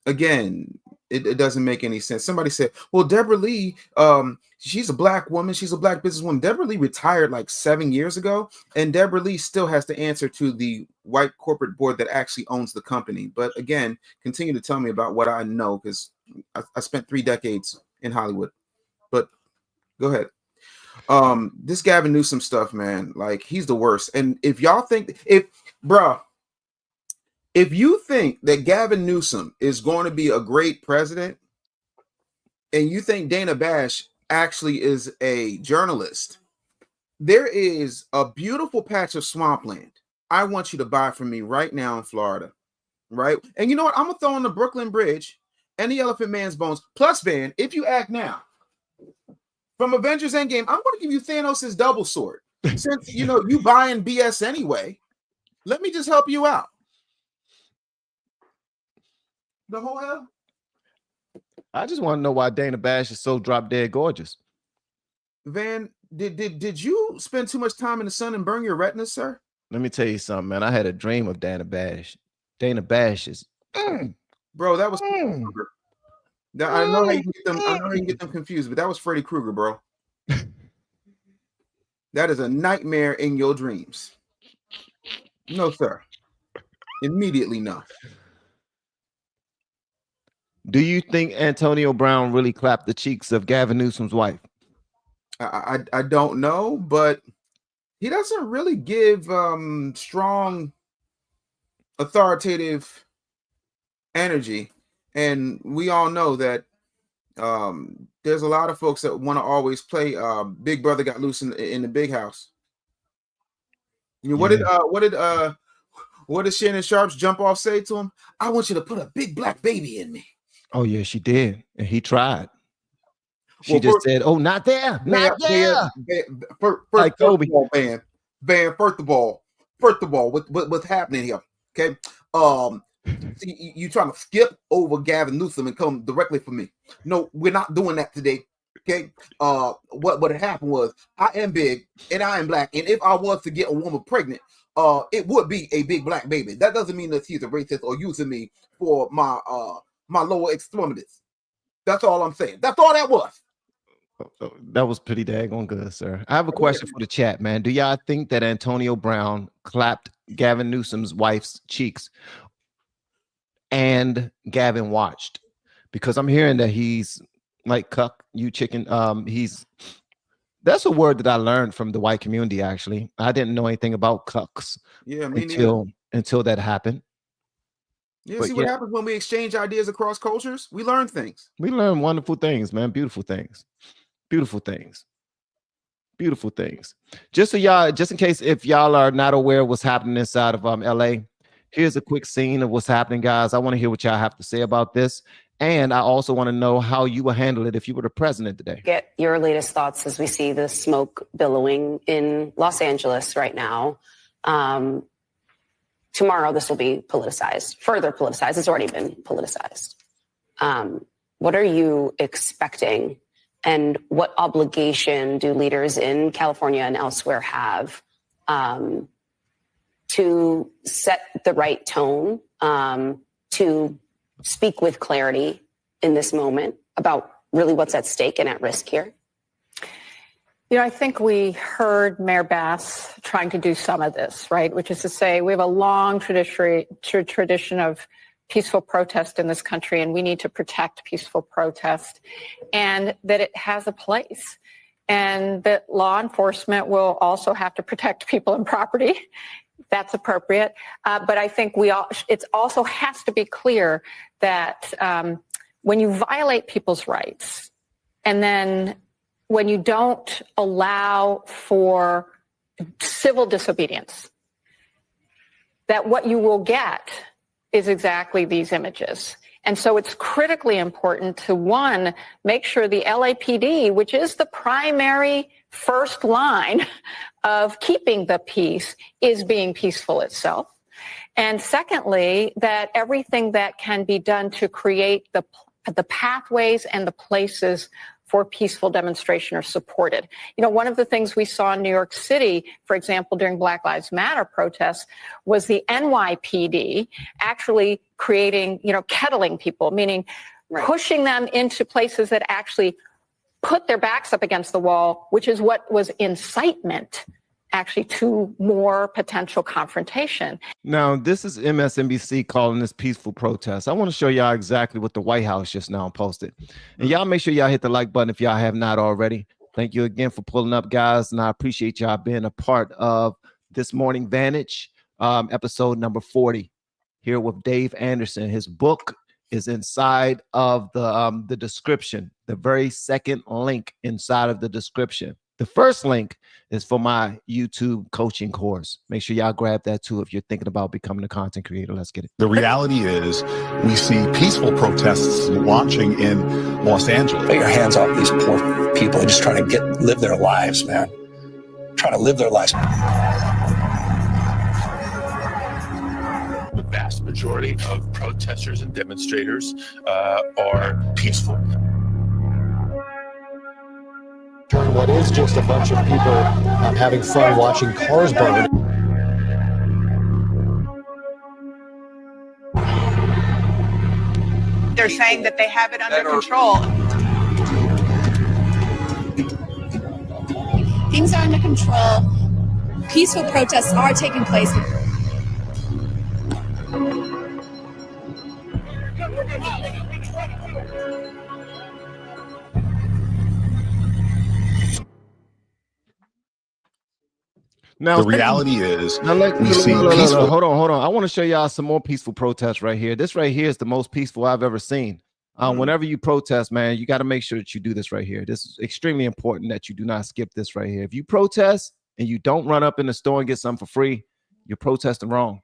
again, it doesn't make any sense. Somebody said, well, Deborah Lee, she's a black woman. She's a black businesswoman. Deborah Lee retired like 7 years ago, and Deborah Lee still has to answer to the white corporate board that actually owns the company. But again, continue to tell me about what I know, because I spent 3 decades in Hollywood. But go ahead. This Gavin Newsom stuff, man, like, he's the worst. And if y'all think, if you think that Gavin Newsom is going to be a great president, and you think Dana Bash actually is a journalist, there is a beautiful patch of swampland I want you to buy from me right now in Florida, right? And you know what? I'm going to throw on the Brooklyn Bridge and the Elephant Man's bones. Plus, Van, if you act now, from Avengers Endgame, I'm going to give you Thanos' double sword. Since, you buying BS anyway, let me just help you out. The whole hell? I just want to know why Dana Bash is so drop dead gorgeous. Van, did you spend too much time in the sun and burn your retinas, sir? Let me tell you something, man. I had a dream of Dana Bash. Dana Bash is, bro. That was Krueger. I know how you can get them. I know how you can get them confused, but that was Freddy Krueger, bro. That is a nightmare in your dreams. No, sir. Immediately, no. Do you think Antonio Brown really clapped the cheeks of Gavin Newsom's wife? I don't know, but he doesn't really give strong, authoritative energy. And we all know that there's a lot of folks that want to always play Big Brother Got Loose in the big house. What did Shannon Sharp's jump off say to him? I want you to put a big black baby in me. Oh yeah, she did, and he tried. She just said, "Oh, not there, not there." First of all, Van. First of all, what's happening here? Okay, you trying to skip over Gavin Newsom and come directly for me? No, we're not doing that today. Okay. What happened was, I am big and I am black, and if I was to get a woman pregnant, it would be a big black baby. That doesn't mean that he's a racist or using me for my lower extremities. That's all I'm saying. That's all that was. That was pretty daggone good, sir. I have a question for the chat, man. Do y'all think that Antonio Brown clapped Gavin Newsom's wife's cheeks and Gavin watched? Because I'm hearing that he's like cuck, you chicken. That's a word that I learned from the white community, actually. I didn't know anything about cucks until that happened. Yeah, but see what happens when we exchange ideas across cultures? We learn things. We learn wonderful things, man. Beautiful things. Beautiful things. Beautiful things. Just in case if y'all are not aware of what's happening inside of LA, here's a quick scene of what's happening, guys. I want to hear what y'all have to say about this. And I also want to know how you will handle it if you were the president today. Get your latest thoughts as we see the smoke billowing in Los Angeles right now. Tomorrow, this will be politicized, further politicized. It's already been politicized. What are you expecting? And what obligation do leaders in California and elsewhere have to set the right tone, to speak with clarity in this moment about really what's at stake and at risk here? I think we heard Mayor Bass trying to do some of this, right? Which is to say, we have a long tradition of peaceful protest in this country, and we need to protect peaceful protest, and that it has a place, and that law enforcement will also have to protect people and property. That's appropriate. But I think it also has to be clear that when you violate people's rights, and then when you don't allow for civil disobedience, that what you will get is exactly these images. And so it's critically important to, one, make sure the LAPD, which is the primary first line of keeping the peace, is being peaceful itself. And secondly, that everything that can be done to create the pathways and the places for peaceful demonstration are supported. You know, one of the things we saw in New York City, for example, during Black Lives Matter protests, was the NYPD actually creating, kettling people, meaning pushing them into places that actually put their backs up against the wall, which is what was incitement actually to more potential confrontation. Now, this is MSNBC calling this peaceful protest. I want to show y'all exactly what the White House just now posted. And y'all make sure y'all hit the like button if y'all have not already. Thank you again for pulling up, guys. And I appreciate y'all being a part of this morning Vantage, episode number 40, here with Dave Anderson. His book is inside of the description, the very second link inside of the description. The first link is for my YouTube coaching course. Make sure y'all grab that too if you're thinking about becoming a content creator. Let's get it. The reality is we see peaceful protests launching in Los Angeles. Take your hands off these poor people. They're just trying to live their lives, man. Trying to live their lives. The vast majority of protesters and demonstrators are peaceful. What is just a bunch of people having fun watching cars burn. They're saying that they have it under control. Things are under control. Peaceful protests are taking place. Now, the reality is, we see peaceful. Hold on. I want to show y'all some more peaceful protests right here. This right here is the most peaceful I've ever seen. Whenever you protest, man, you got to make sure that you do this right here. This is extremely important that you do not skip this right here. If you protest and you don't run up in the store and get something for free, you're protesting wrong.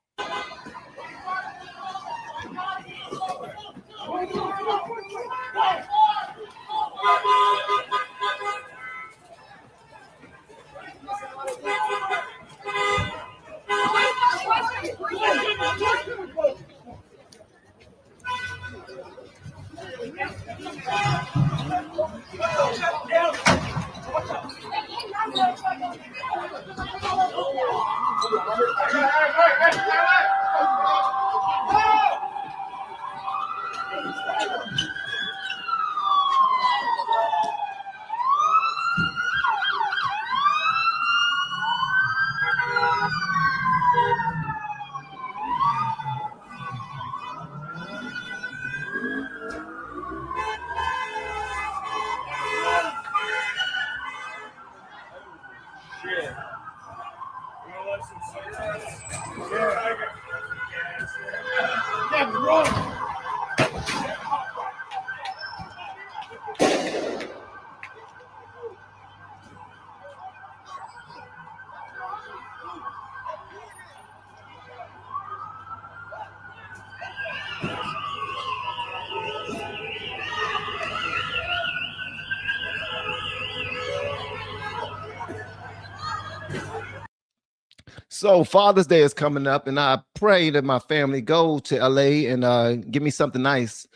So Father's Day is coming up, and I pray that my family go to LA and give me something nice,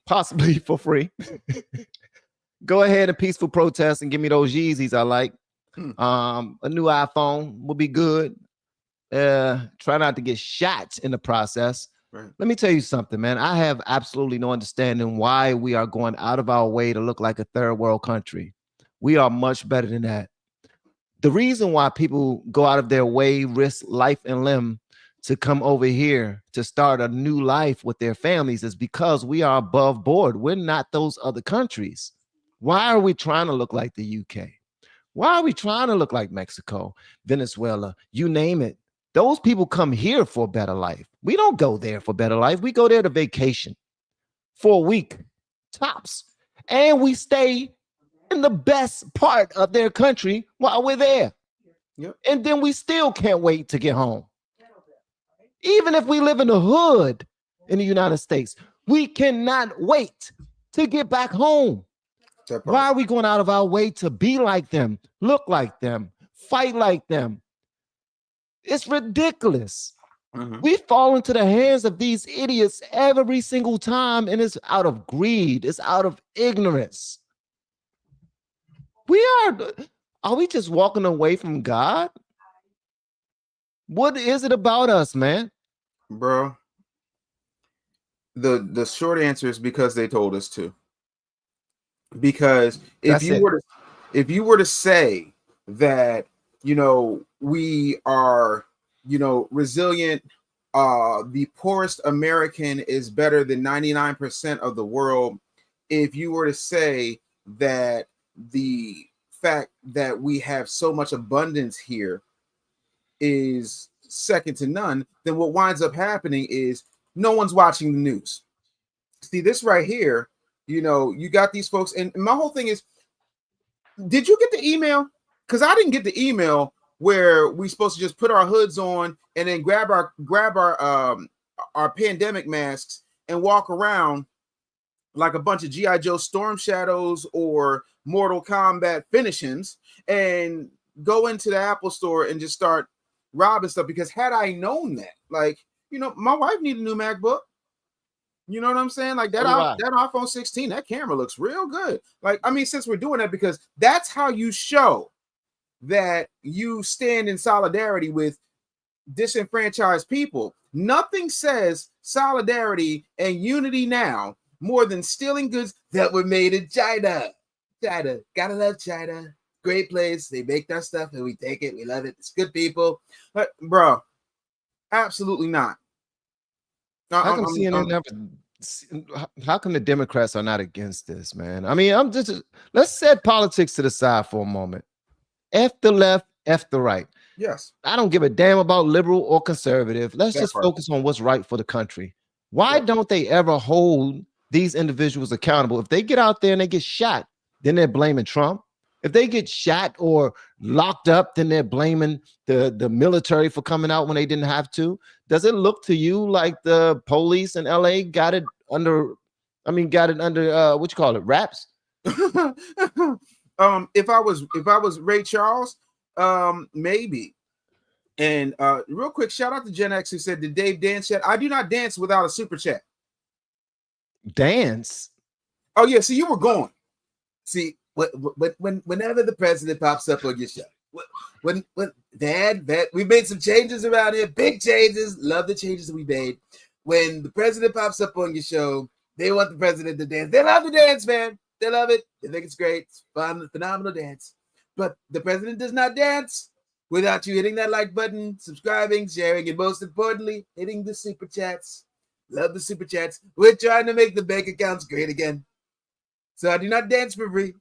possibly for free. Go ahead and peaceful protest and give me those Yeezys I like. A new iPhone will be good. Try not to get shot in the process. Right. Let me tell you something, man. I have absolutely no understanding why we are going out of our way to look like a third world country. We are much better than that. The reason why people go out of their way, risk life and limb to come over here to start a new life with their families is because we are above board. We're not those other countries. Why are we trying to look like the UK? Why are we trying to look like Mexico, Venezuela, you name it? Those people come here for a better life. We don't go there for better life. We go there to vacation for a week, tops. And we stay in the best part of their country while we're there. Yep. And then we still can't wait to get home. Even if we live in the hood, in the United States. We cannot wait to get back home. Why are we going out of our way to be like them, look like them, fight like them? It's ridiculous. We fall into the hands of these idiots every single time, and it's out of greed. It's out of ignorance. Are we just walking away from God? What is it about us, man? Bro, the short answer is because they told us to. Because if you were to say that, you know, we are, you know, resilient, the poorest American is better than 99% of the world. If you were to say that the fact that we have so much abundance here is second to none, then what winds up happening is no one's watching the news. See, this right here, you know, you got these folks, and my whole thing is, did you get the email? Because I didn't get the email where we supposed to just put our hoods on and then grab our pandemic masks and walk around like a bunch of G.I. Joe Storm Shadows or Mortal Kombat finishings and go into the Apple store and just start robbing stuff. Because had I known that, like, you know, my wife needed a new MacBook. You know what I'm saying? Like that iPhone 16, that camera looks real good. Like, I mean, since we're doing that, because that's how you show that you stand in solidarity with disenfranchised people. Nothing says solidarity and unity now more than stealing goods that were made in China. China, gotta love China. Great place. They make that stuff and we take it. We love it. It's good people. But, bro, absolutely not. How come the Democrats are not against this, man? I mean, let's set politics to the side for a moment. F the left, F the right. Yes. I don't give a damn about liberal or conservative. Let's just focus on what's right for the country. Why don't they ever hold these individuals accountable? If they get out there and they get shot, then they're blaming Trump. If they get shot or locked up, then they're blaming the military for coming out when they didn't have to. Does it look to you like the police in LA got it under what you call it, wraps? If I was Ray Charles, maybe. And real quick, shout out to Gen X who said, "Did Dave dance yet?" I do not dance without a super chat. Dance? Oh yeah, see, you were going. See, whenever the president pops up on your show, when Dad, we made some changes around here, big changes. Love the changes that we made. When the president pops up on your show, they want the president to dance. They love to dance, man. They love it. They think it's great. It's fun, phenomenal dance. But the president does not dance without you hitting that like button, subscribing, sharing, and most importantly, hitting the super chats. Love the super chats. We're trying to make the bank accounts great again. So I do not dance for free.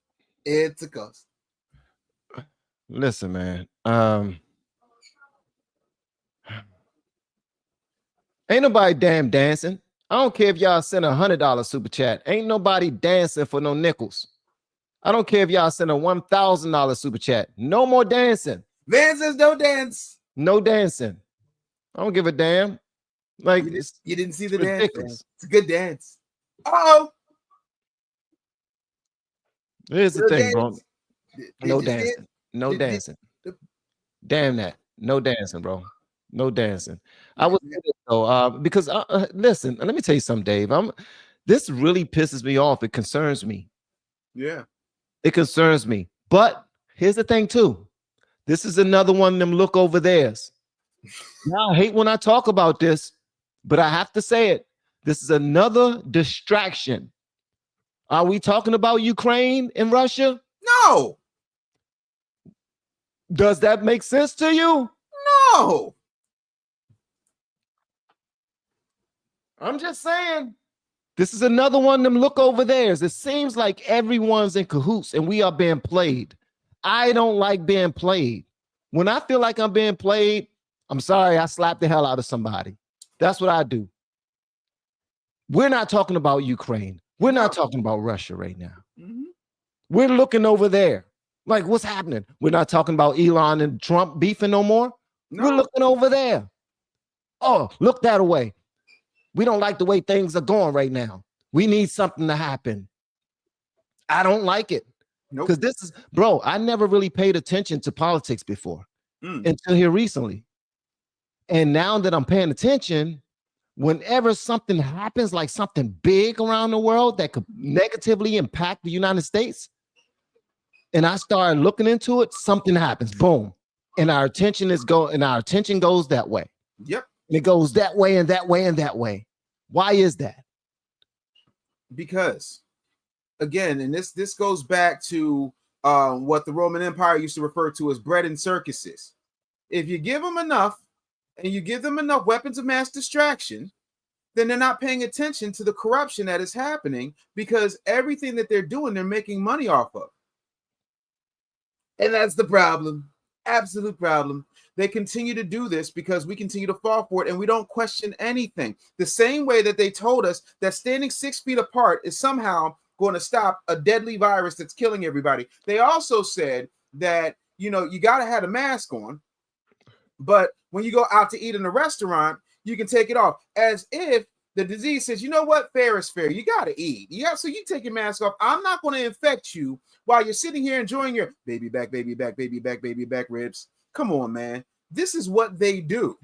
It's a cost. Listen, man. Ain't nobody damn dancing. I don't care if y'all send $100 super chat. Ain't nobody dancing for no nickels. I don't care if y'all send a $1,000 super chat. No more dancing. Van says no dance. No dancing. I don't give a damn. Like, you didn't see the dance. It's a good dance. Uh-oh. Here's the thing, bro. No dancing. No dancing. Damn that. No dancing, bro. No dancing. I was though, because listen, let me tell you something, Dave. This really pisses me off. It concerns me. Yeah. It concerns me. But here's the thing, too. This is another one of them look over theirs. Now, I hate when I talk about this, but I have to say it. This is another distraction. Are we talking about Ukraine and Russia? No. Does that make sense to you? No. I'm just saying. This is another one of them look over theirs. It seems like everyone's in cahoots and we are being played. I don't like being played. When I feel like I'm being played, I'm sorry, I slap the hell out of somebody. That's what I do. We're not talking about Ukraine. We're not talking about Russia right now. Mm-hmm. We're looking over there. Like, what's happening? We're not talking about Elon and Trump beefing no more. No. We're looking over there. Oh, look that way. We don't like the way things are going right now. We need something to happen. I don't like it. Because this is, bro, I never really paid attention to politics before until here recently. And now that I'm paying attention, whenever something happens, like something big around the world that could negatively impact the United States, and I start looking into it, something happens, boom. And our attention goes that way. Yep. And it goes that way and that way and that way. Why is that? Because again, and this goes back to what the Roman Empire used to refer to as bread and circuses. If you give them enough and you give them enough weapons of mass distraction, then they're not paying attention to the corruption that is happening, because everything that they're doing, they're making money off of. And that's the problem. Absolute problem. They continue to do this because we continue to fall for it, and we don't question anything. The same way that they told us that standing 6 feet apart is somehow going to stop a deadly virus that's killing everybody. They also said that, you got to have a mask on, but when you go out to eat in a restaurant, you can take it off, as if the disease says, you know what, fair is fair. You got to eat. So you take your mask off. I'm not going to infect you while you're sitting here enjoying your baby back, baby back, baby back, baby back ribs. Come on, man. This is what they do.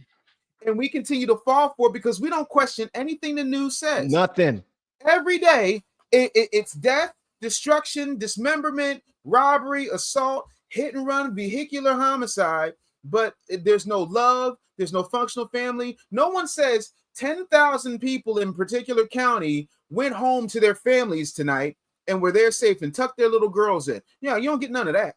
And we continue to fall for it because we don't question anything the news says. Nothing. Every day, it's death, destruction, dismemberment, robbery, assault, hit and run, vehicular homicide. But there's no love. There's no functional family. No one says 10,000 people in particular county went home to their families tonight and were there safe and tucked their little girls in. You don't get none of that,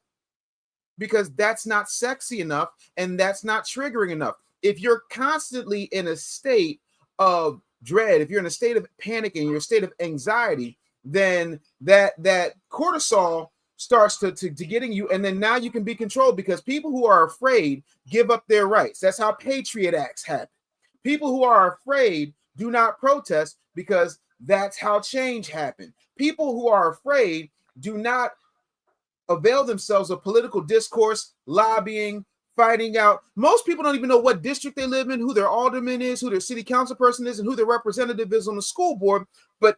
because that's not sexy enough and that's not triggering enough. If you're constantly in a state of dread, if you're in a state of panic and you're in a state of anxiety, then that cortisol starts to getting you, and then now you can be controlled, because people who are afraid give up their rights. That's how Patriot Acts happen. People who are afraid do not protest, because that's how change happened. People who are afraid do not avail themselves of political discourse, lobbying, fighting out. Most people don't even know what district they live in, who their alderman is, who their city council person is, and who their representative is on the school board. But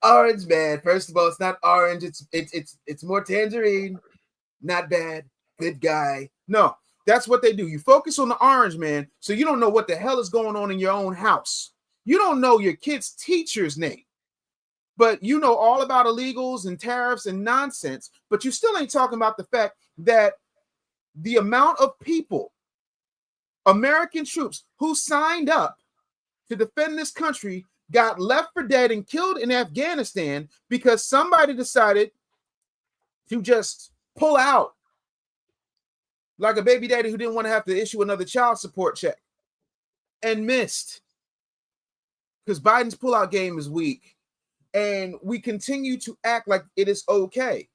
orange, man. First of all, it's not orange. It's more tangerine. Not bad. Good guy. No, that's what they do. You focus on the orange, man, so you don't know what the hell is going on in your own house. You don't know your kid's teacher's name, but you know all about illegals and tariffs and nonsense. But you still ain't talking about the fact that the amount of people, American troops who signed up to defend this country, got left for dead and killed in Afghanistan because somebody decided to just pull out, like a baby daddy who didn't want to have to issue another child support check, and missed, because Biden's pullout game is weak, and we continue to act like it is okay.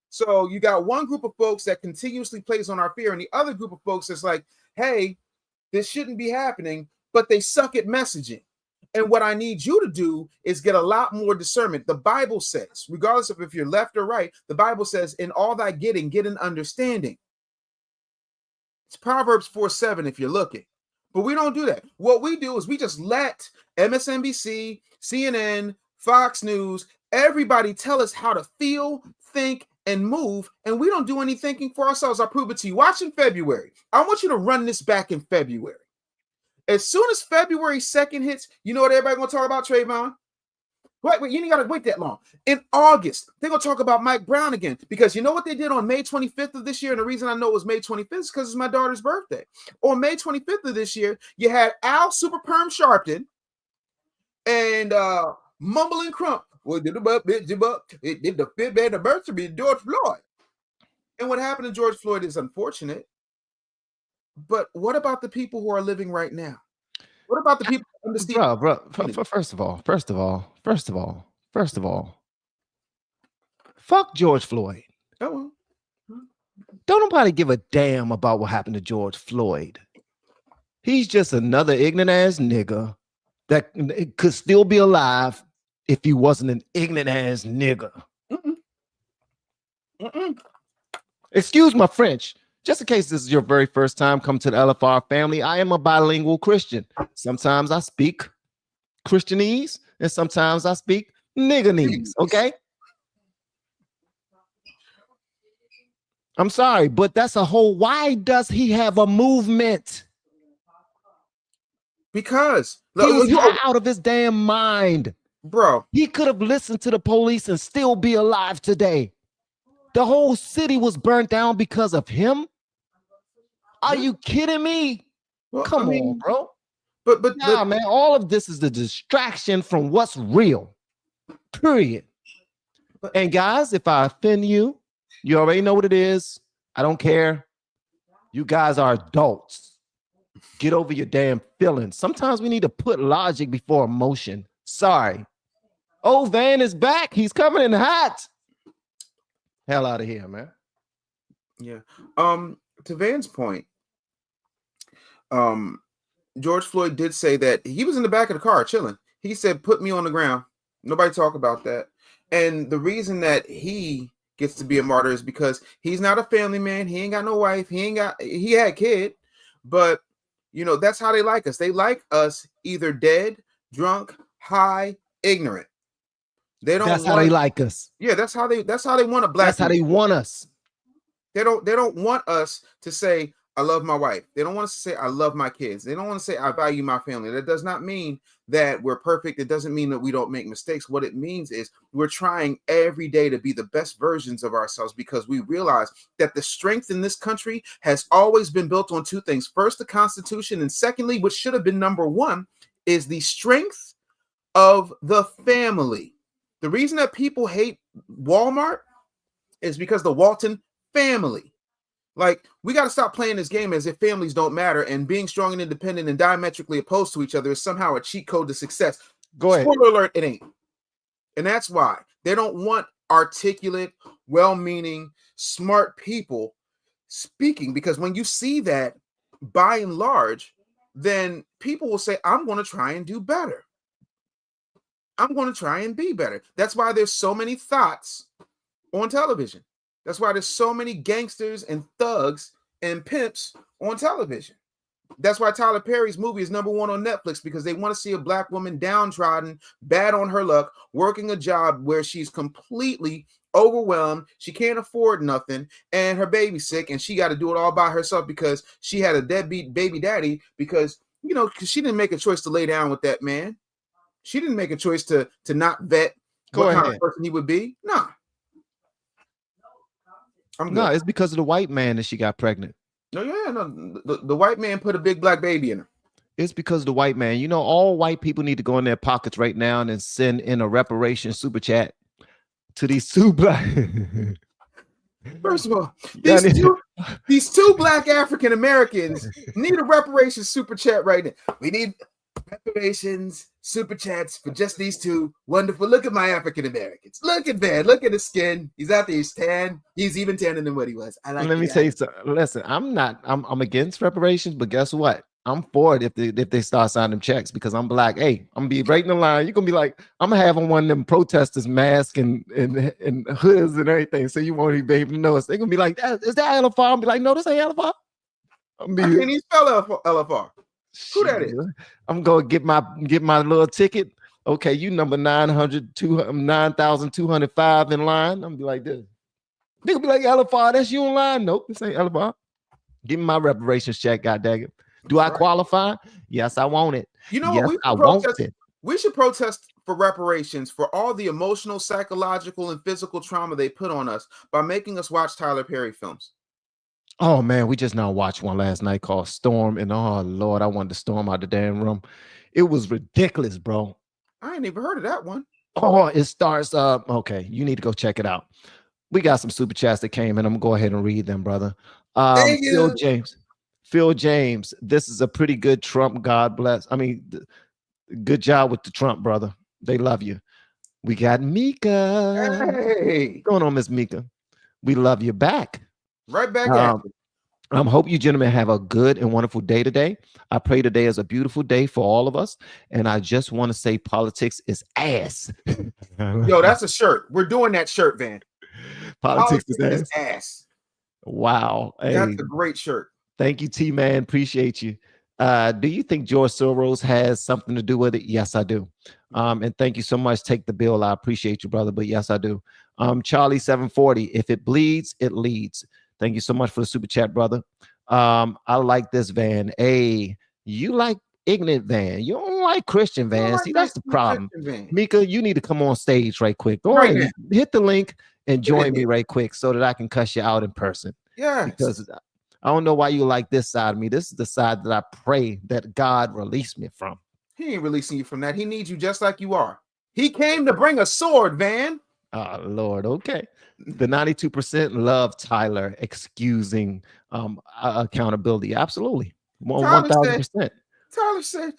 So you got one group of folks that continuously plays on our fear, and the other group of folks that's like, hey, this shouldn't be happening, but they suck at messaging. And what I need you to do is get a lot more discernment. The Bible says, regardless of if you're left or right, the Bible says, in all thy getting, get an understanding. It's Proverbs 4:7 if you're looking. But we don't do that. What we do is we just let MSNBC, CNN, Fox News, everybody tell us how to feel, think, and move, and we don't do any thinking for ourselves. I'll prove it to you. Watch in February. I want you to run this back in February. As soon as February 2nd hits, you know what everybody's going to talk about, Trayvon? Wait, you ain't got to wait that long. In August, they're going to talk about Mike Brown again, because you know what they did on May 25th of this year? And the reason I know it was May 25th is because it's my daughter's birthday. On May 25th of this year, you had Al Super Perm Sharpton and Mumble and Crump. Well, did the fifth anniversary of George Floyd. And what happened to George Floyd is unfortunate. But what about the people who are living right now? What about the people who understand? Bro, first of all, fuck George Floyd. Oh, well. Don't nobody give a damn about what happened to George Floyd. He's just another ignorant ass nigga that could still be alive if he wasn't an ignorant ass nigga. Excuse my French. Just in case this is your very first time coming to the LFR family, I am a bilingual Christian. Sometimes I speak Christianese, and sometimes I speak nigganese. Okay. I'm sorry, but that's a whole. Why does he have a movement? Because he's out of his damn mind, bro. He could have listened to the police and still be alive today. The whole city was burnt down because of him. Are you kidding me? Well, Come on, bro. But man, all of this is the distraction from what's real. Period. And guys, if I offend you, you already know what it is. I don't care. You guys are adults. Get over your damn feelings. Sometimes we need to put logic before emotion. Sorry. Oh, Van is back. He's coming in hot. Hell out of here, man. Yeah. To Van's point, George Floyd did say that he was in the back of the car chilling. He said, "Put me on the ground." Nobody talk about that. And the reason that he gets to be a martyr is because he's not a family man. He ain't got no wife. He had kid, but you know, that's how they like us. They like us either dead, drunk, high, ignorant. They don't. That's how they like us. Yeah, that's how they want a black. That's how they want us. They don't want us to say, "I love my wife." They don't want us to say, "I love my kids." They don't want to say, "I value my family." That does not mean that we're perfect. It doesn't mean that we don't make mistakes. What it means is we're trying every day to be the best versions of ourselves, because we realize that the strength in this country has always been built on two things. First, the Constitution, and secondly, which should have been number one, is the strength of the family. The reason that people hate Walmart is because the Walton family. Like, we got to stop playing this game as if families don't matter, and being strong and independent and diametrically opposed to each other is somehow a cheat code to success. Go ahead. Spoiler alert, it ain't. And that's why they don't want articulate, well-meaning, smart people speaking, because when you see that, by and large, then people will say, "I'm going to try and do better. I'm going to try and be better." That's why there's so many thoughts on television. That's why there's so many gangsters and thugs and pimps on television. That's why Tyler Perry's movie is number one on Netflix, because they want to see a black woman downtrodden, bad on her luck, working a job where she's completely overwhelmed. She can't afford nothing, and her baby's sick, and she got to do it all by herself because she had a deadbeat baby daddy, because she didn't make a choice to lay down with that man. She didn't make a choice to not vet what kind of person he would be. Nah. No, it's because of the white man that she got pregnant. No, the white man put a big black baby in her. It's because of the white man. All white people need to go in their pockets right now and then send in a reparation super chat to these two black. First of all, these two black African Americans need a reparation super chat right now. We need reparations super chats for just these two. Wonderful. Look at my African Americans. Look at Van. Look at his skin. He's out there. He's tan. He's even tanner than what he was. I like. Let me tell you something. Listen, I'm against reparations, but guess what? I'm for it if they start signing them checks, because I'm black. Hey, I'm gonna be right in the line. You're gonna be like, I'm gonna have on one of them protesters masks and hoods and everything, so you won't even be able to know us. They're gonna be like, "Is that LFR?" I'll be like, "No, this ain't LFR." I can't even spell LFR. Who that is? I'm gonna get my little ticket. Okay, you number 9,205 in line. I'm gonna be like this. They'll be like, "LFR, that's you in line." Nope, this ain't LFR. Give me my reparations check, god dang it. Do I qualify? Yes, I want it. Yes, I want it. We should protest for reparations for all the emotional, psychological, and physical trauma they put on us by making us watch Tyler Perry films. Oh man, we just now watched one last night called Storm, and oh Lord, I wanted to storm out the damn room. It was ridiculous, bro. I ain't even heard of that one. Oh, it starts up. Okay, you need to go check it out. We got some super chats that came in. I'm gonna go ahead and read them, brother. Phil James, this is a pretty good Trump. God bless. I mean, good job with the Trump, brother. They love you. We got Mika. Hey, what's going on, Miss Mika? We love you back. Right back at you. I hope you gentlemen have a good and wonderful day today. I pray today is a beautiful day for all of us. And I just want to say politics is ass. Yo, that's a shirt. We're doing that shirt, Van. Politics is ass. Wow. That's a great shirt. Thank you, T-Man. Appreciate you. Do you think George Soros has something to do with it? Yes, I do. And thank you so much. Take the bill. I appreciate you, brother. But yes, I do. Charlie 740. If it bleeds, it leads. Thank you so much for the super chat, brother. I like this Van. Hey, you like ignorant Van. You don't like Christian Van. See, that's the problem. Mika, you need to come on stage right quick. Go ahead, hit the link and join me right quick so that I can cuss you out in person. Yeah. Because I don't know why you like this side of me. This is the side that I pray that God release me from. He ain't releasing you from that. He needs you just like you are. He came to bring a sword, Van. Oh, Lord. Okay. The 92% love Tyler excusing accountability. Absolutely. 1,000%. Tyler said,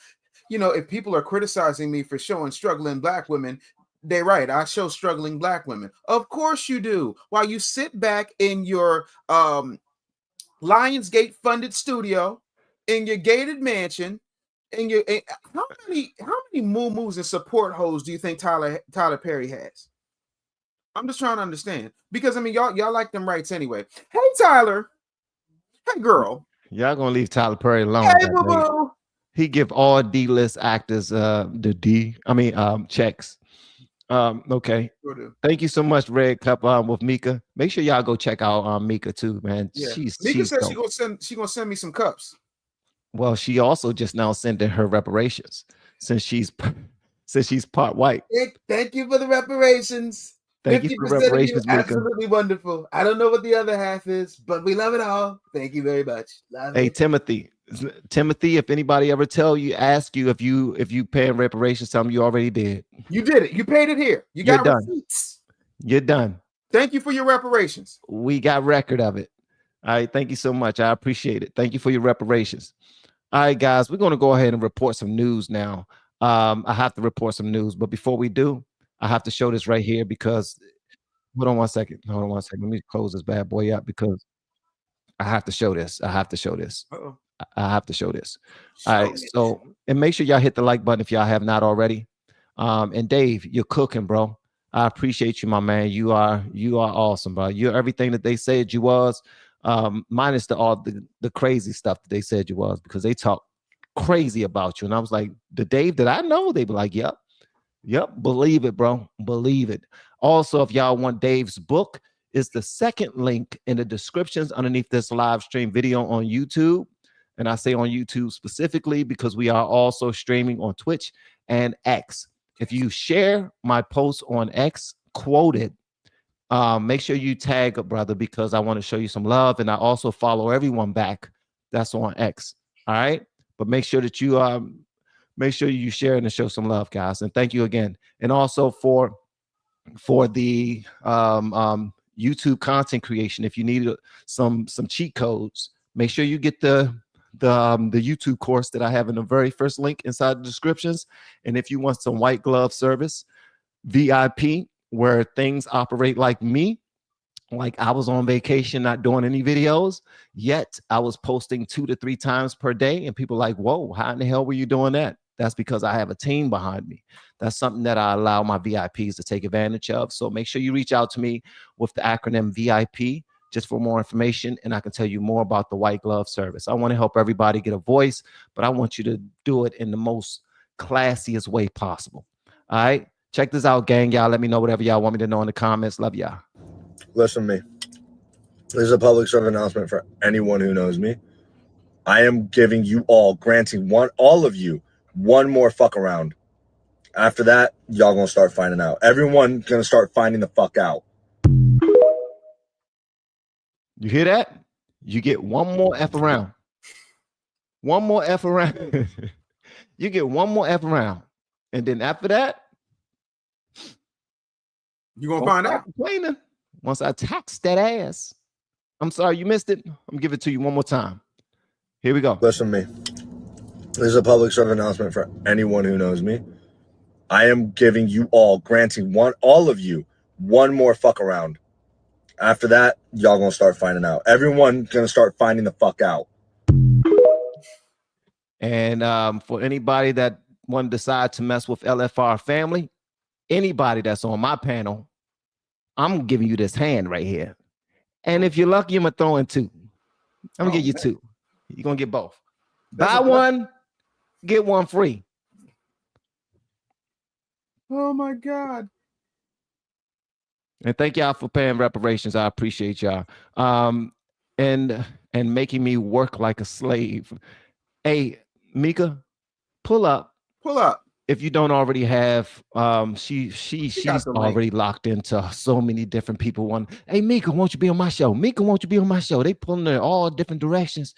you know, if people are criticizing me for showing struggling black women, they're right. I show struggling black women. Of course you do. While you sit back in your Lionsgate funded studio, in your gated mansion, how many moo-moos and support hoes do you think Tyler Perry has? I'm just trying to understand, because I mean y'all like them rights anyway. Hey Tyler, hey girl, y'all gonna leave Tyler Perry alone. Hey boo-boo. He give all D-list actors checks. Okay. Thank you so much, Red Cup. With Mika. Make sure y'all go check out Mika too, man. Yeah. She's Mika said dope. she gonna send me some cups. Well, she also just now sent in her reparations since she's part white. Thank you for the reparations. Thank you for the reparations, Mika. Absolutely wonderful. I don't know what the other half is, but we love it all. Thank you very much. Love hey, it. Timothy, if anybody ever ask you if you paying reparations, tell them you already did. You did it. You paid it here. You got receipts. You're done. Thank you for your reparations. We got record of it. All right. Thank you so much. I appreciate it. Thank you for your reparations. All right, guys, we're going to go ahead and report some news now. I have to report some news, but before we do, I have to show this right here because hold on one second. Let me close this bad boy up because I have to show this. I have to show this. Uh-oh. I have to show this. All right. So, and make sure y'all hit the like button if y'all have not already. And Dave, you're cooking, bro. I appreciate you, my man. You are awesome, bro. You're everything that they said you was. Minus the crazy stuff that they said you was, because they talk crazy about you. And I was like, the Dave that I know, they be like, yep, believe it, bro. Believe it. Also, if y'all want Dave's book, it's the second link in the descriptions underneath this live stream video on YouTube. And I say on YouTube specifically because we are also streaming on Twitch and X. If you share my post on X, quoted, make sure you tag a brother because I want to show you some love. And I also follow everyone back that's on X. All right. But make sure that you share and show some love, guys. And thank you again. And also for the YouTube content creation, if you need some cheat codes, make sure you get the YouTube course that I have in the very first link inside the descriptions. And if you want some white glove service, VIP, where things operate like me, like I was on vacation, not doing any videos, yet I was posting 2 to 3 times per day. And people like, whoa, how in the hell were you doing that? That's because I have a team behind me. That's something that I allow my VIPs to take advantage of. So make sure you reach out to me with the acronym VIP just for more information, and I can tell you more about the white glove service. I want to help everybody get a voice, but I want you to do it in the most classiest way possible. All right, check this out, gang. Y'all let me know whatever y'all want me to know in the comments. Love y'all. Listen to me. This is a public service announcement for anyone who knows me. I am giving you all, granting all of you, one more fuck around. After that, y'all gonna start finding out. Everyone gonna start finding the fuck out. You hear that? You get one more F around. One more F around. You get one more F around. And then after that, you're going to find out. Complaining. Once I tax that ass. I'm sorry you missed it. I'm going to give it to you one more time. Here we go. Listen to me. This is a public service announcement for anyone who knows me. I am giving you all, granting all of you, one more fuck around. After that, y'all gonna start finding out. Everyone gonna start finding the fuck out. And for anybody that want to decide to mess with LFR family, anybody that's on my panel, I'm giving you this hand right here. And if you're lucky, I'm gonna throw in 2. I'm gonna give you 2. You're gonna get both. Buy one, get one free. Oh my God. And thank y'all for paying reparations. I appreciate y'all. And making me work like a slave. Hey, Mika, pull up. Pull up. If you don't already have, she's already locked into so many different people. Hey, Mika, won't you be on my show? Mika, won't you be on my show? They pulling her all different directions.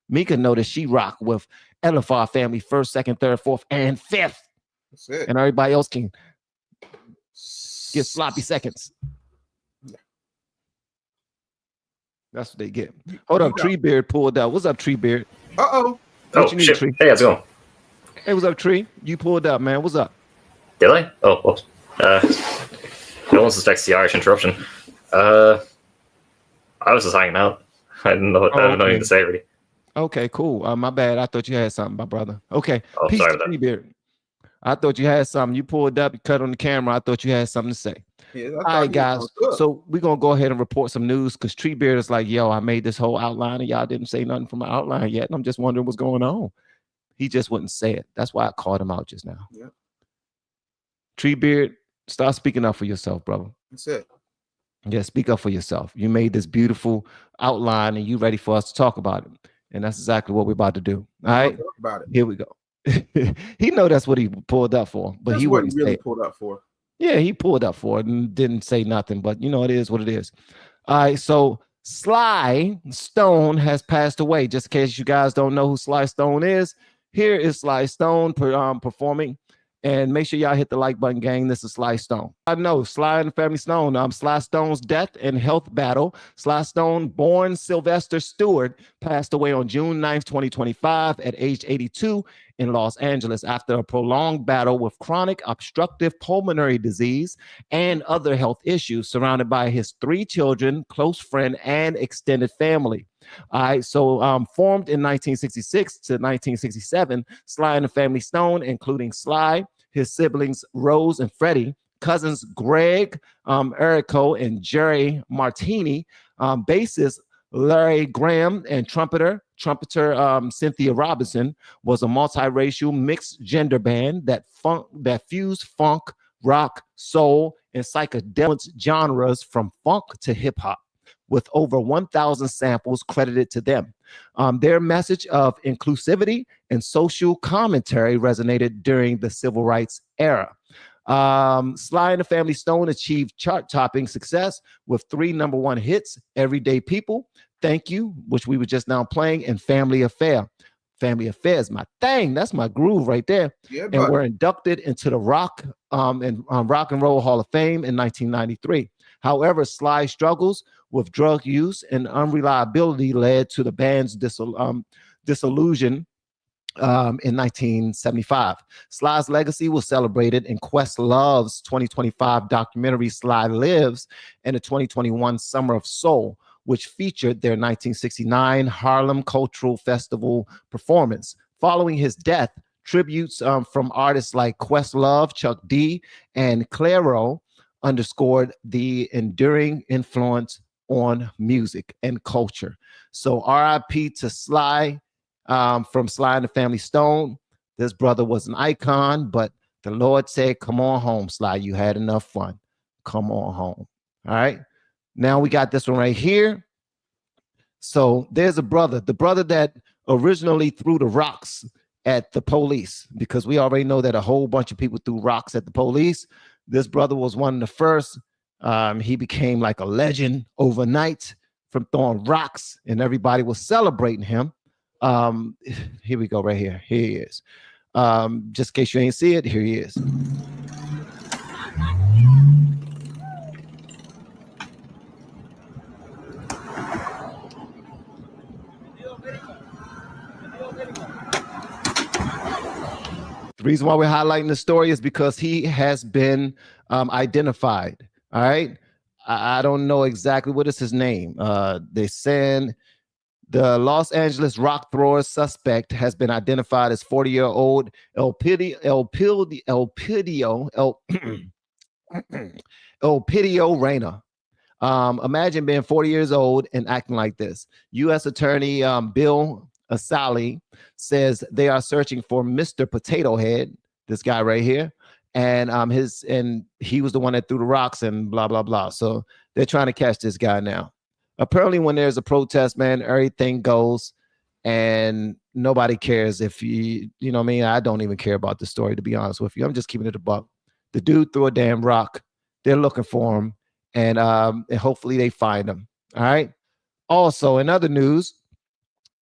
Mika noticed she rock with Elifar family 1st, 2nd, 3rd, 4th, and 5th. That's it. And everybody else can get sloppy seconds. That's what they get. Hold up, Treebeard pulled up. What's up, Treebeard? Uh-oh. What you need, shit. Tree? Hey, how's it going? Hey, what's up, Tree? You pulled up, man. What's up? Did I? Oh, whoops. No one suspects the Irish interruption. I was just hanging out. I didn't know. I have nothing to say, really. Okay, cool. My bad. I thought you had something, my brother. Okay. Oh, Peace sorry to about that. Treebeard. I thought you had something. You pulled up, you cut on the camera. I thought you had something to say. Yeah, all right, guys. So we're gonna go ahead and report some news because Treebeard is like, yo, I made this whole outline and y'all didn't say nothing from my outline yet. And I'm just wondering what's going on. He just wouldn't say it. That's why I called him out just now. Yeah. Treebeard, start speaking up for yourself, brother. That's it. Yeah, speak up for yourself. You made this beautiful outline and you ready for us to talk about it. And that's exactly what we're about to do. All right. Talk about it. Here we go. He know that's what he pulled up for, but That's he what wouldn't he really say it. pulled up for. Yeah, he pulled up for it and didn't say nothing, but you know, it is what it is. All right, so Sly Stone has passed away. Just in case you guys don't know who Sly Stone is, here is Sly Stone performing. And make sure y'all hit the like button, gang. This is Sly Stone. I know Sly and Family Stone. Sly Stone's death and health battle. Sly Stone, born Sylvester Stewart, passed away on June 9th, 2025 at age 82 in Los Angeles after a prolonged battle with chronic obstructive pulmonary disease and other health issues, surrounded by his 3 children, close friend, and extended family. All right, so formed in 1966 to 1967, Sly and the Family Stone, including Sly, his siblings Rose and Freddie, cousins Greg, Erico, and Jerry Martini, bassist Larry Graham, and trumpeter Cynthia Robinson, was a multiracial mixed gender band that fused funk, rock, soul, and psychedelic genres from funk to hip hop, with over 1,000 samples credited to them. Their message of inclusivity and social commentary resonated during the civil rights era. Sly and the Family Stone achieved chart-topping success with 3 #1 hits: Everyday People, Thank You, which we were just now playing, and Family Affair. Family Affair is my thing. That's my groove right there. Yeah, and were inducted into the Rock and Roll Hall of Fame in 1993. However, Sly's struggles with drug use and unreliability led to the band's dissolution in 1975. Sly's legacy was celebrated in Questlove's 2025 documentary Sly Lives and the 2021 Summer of Soul, which featured their 1969 Harlem Cultural Festival performance. Following his death, tributes from artists like Questlove, Chuck D, and Clairo underscored the enduring influence on music and culture. So RIP to Sly, from Sly and the Family Stone. This brother was an icon, but the Lord said, come on home, Sly. You had enough fun. Come on home. All right. Now we got this one right here. So there's a brother, the brother that originally threw the rocks at the police, because we already know that a whole bunch of people threw rocks at the police. This brother was one of the first. He became like a legend overnight from throwing rocks, and everybody was celebrating him. Here we go, right here. Here he is. Just in case you ain't see it, here he is. The reason why we're highlighting the story is because he has been identified. All right. I don't know exactly what is his name. They said the Los Angeles rock thrower suspect has been identified as 40-year-old Elpidio Reyna. Imagine being 40 years old and acting like this. U.S. Attorney Bill Asali says they are searching for Mr. Potato Head, this guy right here, and he was the one that threw the rocks and blah blah blah. So they're trying to catch this guy now. Apparently, when there's a protest, man, everything goes, and nobody cares if you know what I mean. I don't even care about the story, to be honest with you. I'm just keeping it a buck. The dude threw a damn rock. They're looking for him, and hopefully they find him. All right. Also, in other news,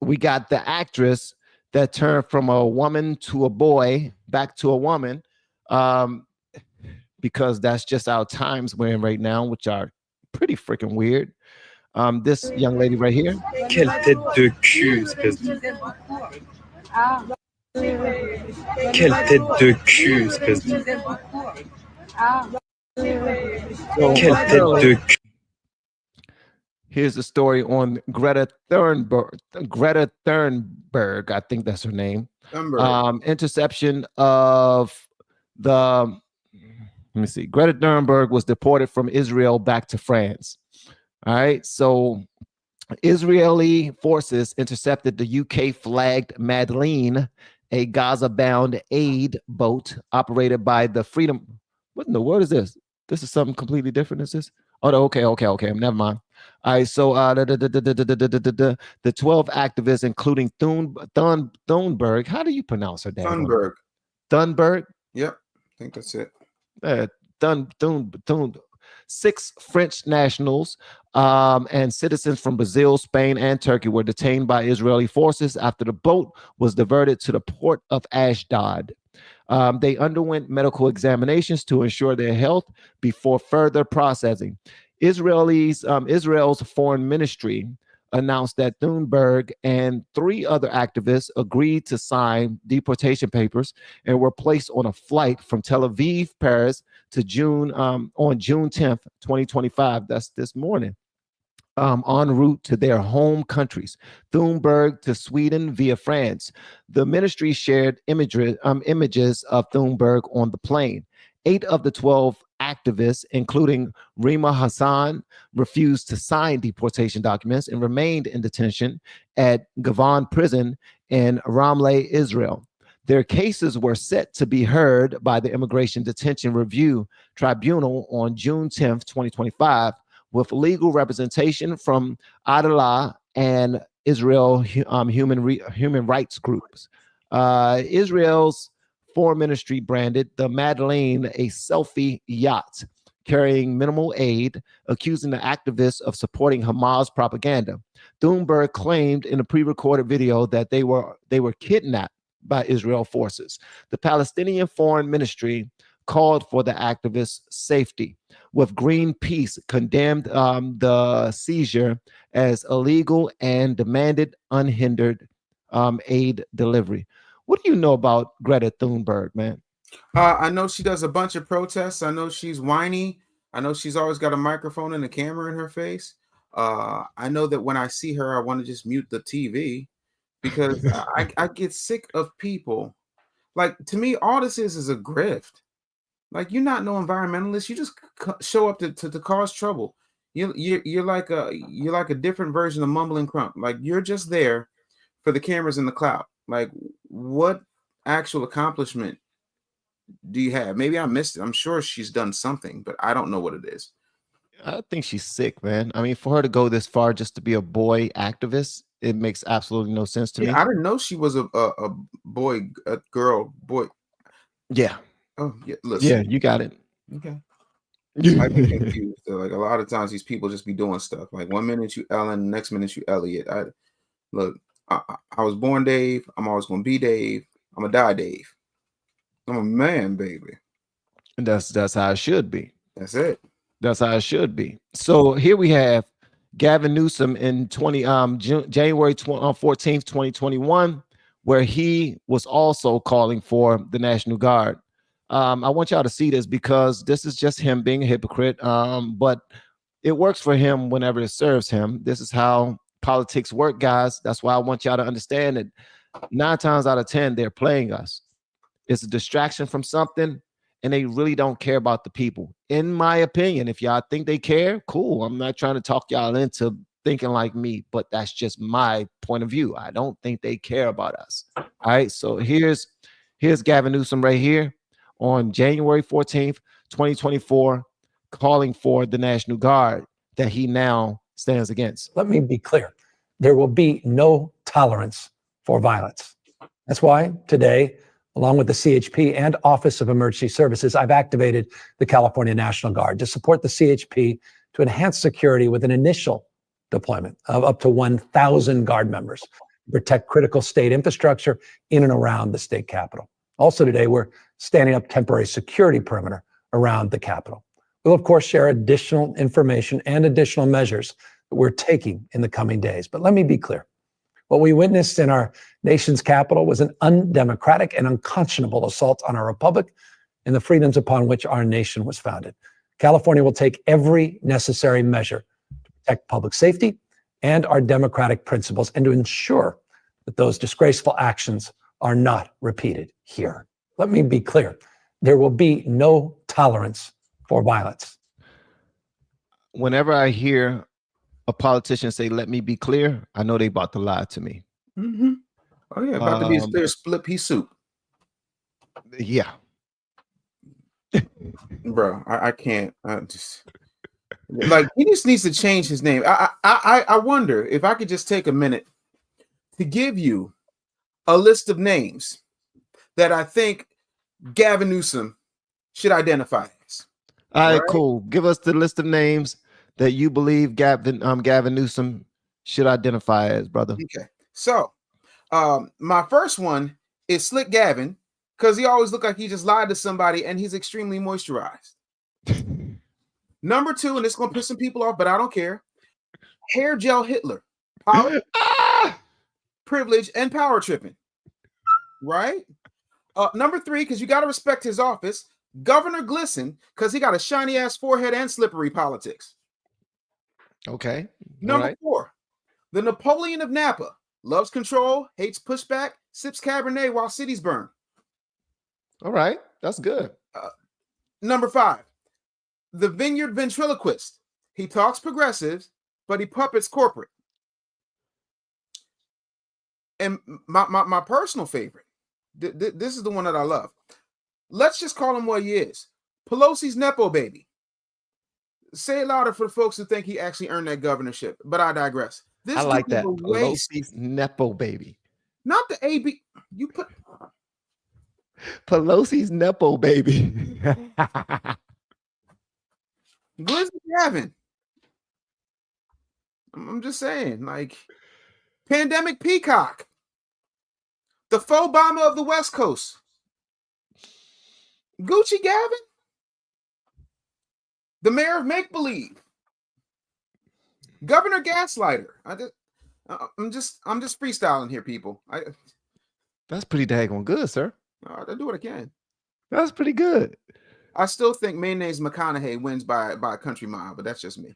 we got the actress that turned from a woman to a boy back to a woman, because that's just our times we're in right now, which are pretty freaking weird. This young lady right here. Quelle tête de cul, espèce de... Quelle tête de cul, espèce de... Quelle tête de cul. Here's the story on Greta Thunberg. Greta Thunberg, I think that's her name. Interception of the, let me see. Greta Thunberg was deported from Israel back to France. All right, so Israeli forces intercepted the UK-flagged Madeleine, a Gaza-bound aid boat operated by the Freedom. What in the world is this? This is something completely different. Is this? Oh, okay. Never mind. All right, so the 12 activists, including Thunberg. How do you pronounce her name? Thunberg. Thunberg. Yep, I think that's it. Thun. 6 French nationals and citizens from Brazil, Spain, and Turkey were detained by Israeli forces after the boat was diverted to the port of Ashdod. They underwent medical examinations to ensure their health before further processing. Israel's foreign ministry announced that Thunberg and 3 other activists agreed to sign deportation papers and were placed on a flight from Tel Aviv, Paris to on June 10th, 2025. That's this morning. En route to their home countries, Thunberg to Sweden via France. The ministry shared images of Thunberg on the plane. 8 of the 12 activists, including Rima Hassan, refused to sign deportation documents and remained in detention at Gavin prison in Ramleh, Israel. Their cases were set to be heard by the Immigration Detention Review Tribunal on June 10th, 2025, with legal representation from Adalah and Israel human rights groups. Israel's Foreign Ministry branded the Madeleine a selfie yacht carrying minimal aid, accusing the activists of supporting Hamas propaganda. Thunberg claimed in a pre-recorded video that they were kidnapped by Israel forces. The Palestinian Foreign Ministry called for the activists' safety, with Greenpeace condemned the seizure as illegal and demanded unhindered aid delivery. What do you know about Greta Thunberg, man? I know she does a bunch of protests. I know she's whiny. I know she's always got a microphone and a camera in her face. I know that when I see her, I want to just mute the TV because I get sick of people. Like, to me, all this is a grift. Like, you're not no environmentalist. You just show up to cause trouble. You're like a different version of Mumbling Crump. Like, you're just there for the cameras and the clout. Like, what actual accomplishment do you have? Maybe I missed it. I'm sure she's done something, but I don't know what it is. I think she's sick, man. I mean, for her to go this far just to be a boy activist, it makes absolutely no sense to me. I didn't know she was a girl. Yeah. Oh, yeah. Listen. Yeah, you got it. Okay. I get confused. Like, a lot of times these people just be doing stuff. Like, one minute you Ellen, next minute you Elliot. I was born Dave. I'm always gonna be Dave. I'm gonna die Dave. I'm a man, baby. And that's how it should be. That's it. That's how it should be. So here we have Gavin Newsom in January 14th, 2021, where he was also calling for the National Guard. I want y'all to see this because this is just him being a hypocrite. But it works for him whenever it serves him. This is how politics work, guys. That's why I want y'all to understand that 9 times out of 10, they're playing us. It's a distraction from something, and they really don't care about the people. In my opinion, if y'all think they care, cool. I'm not trying to talk y'all into thinking like me, but that's just my point of view. I don't think they care about us. All right. So here's Gavin Newsom right here on January 14th, 2024, calling for the National Guard that he now stands against. Let me be clear. There will be no tolerance for violence. That's why today, along with the CHP and Office of Emergency Services, I've activated the California National Guard to support the CHP to enhance security with an initial deployment of up to 1,000 Guard members to protect critical state infrastructure in and around the state capitol. Also today, we're standing up temporary security perimeter around the Capitol. We'll, of course, share additional information and additional measures that we're taking in the coming days. But let me be clear. What we witnessed in our nation's capital was an undemocratic and unconscionable assault on our republic and the freedoms upon which our nation was founded. California will take every necessary measure to protect public safety and our democratic principles and to ensure that those disgraceful actions are not repeated here. Let me be clear. There will be no tolerance for violence. Whenever I hear a politician say, let me be clear, I know they about to lie to me. Mm-hmm. Oh, yeah, about to be a clear split pea soup. Yeah. Bro, I can't. I just like, he just needs to change his name. I wonder if I could just take a minute to give you a list of names that I think Gavin Newsom should identify as. All right, cool. Give us the list of names that you believe Gavin Newsom should identify as, brother. Okay. So, my first one is Slick Gavin, because he always looked like he just lied to somebody and he's extremely moisturized. Number two, and it's going to piss some people off, but I don't care. Hair gel Hitler. Power, privilege, and power tripping. Right? Number three, because you got to respect his office, Governor Glisten, because he got a shiny ass forehead and slippery politics. Okay. Number four, the Napoleon of Napa, loves control, hates pushback, sips Cabernet while cities burn. All right, that's good. Number five, the Vineyard Ventriloquist. He talks progressives, but he puppets corporate. And my personal favorite, this is the one that I love. Let's just call him what he is. Pelosi's Nepo baby. Say it louder for the folks who think he actually earned that governorship, but I digress. I like that. Pelosi's Nepo baby. Not the AB. You put Pelosi's Nepo baby. Glizzy Gavin. I'm just saying, like, Pandemic Peacock. The faux bomber of the West Coast. Gucci Gavin. The mayor of Make Believe. Governor Gaslighter. I'm just freestyling here, people. That's pretty daggone good, sir. I do what I can. That's pretty good. I still think Mayonnaise McConaughey wins by a country mile, but that's just me.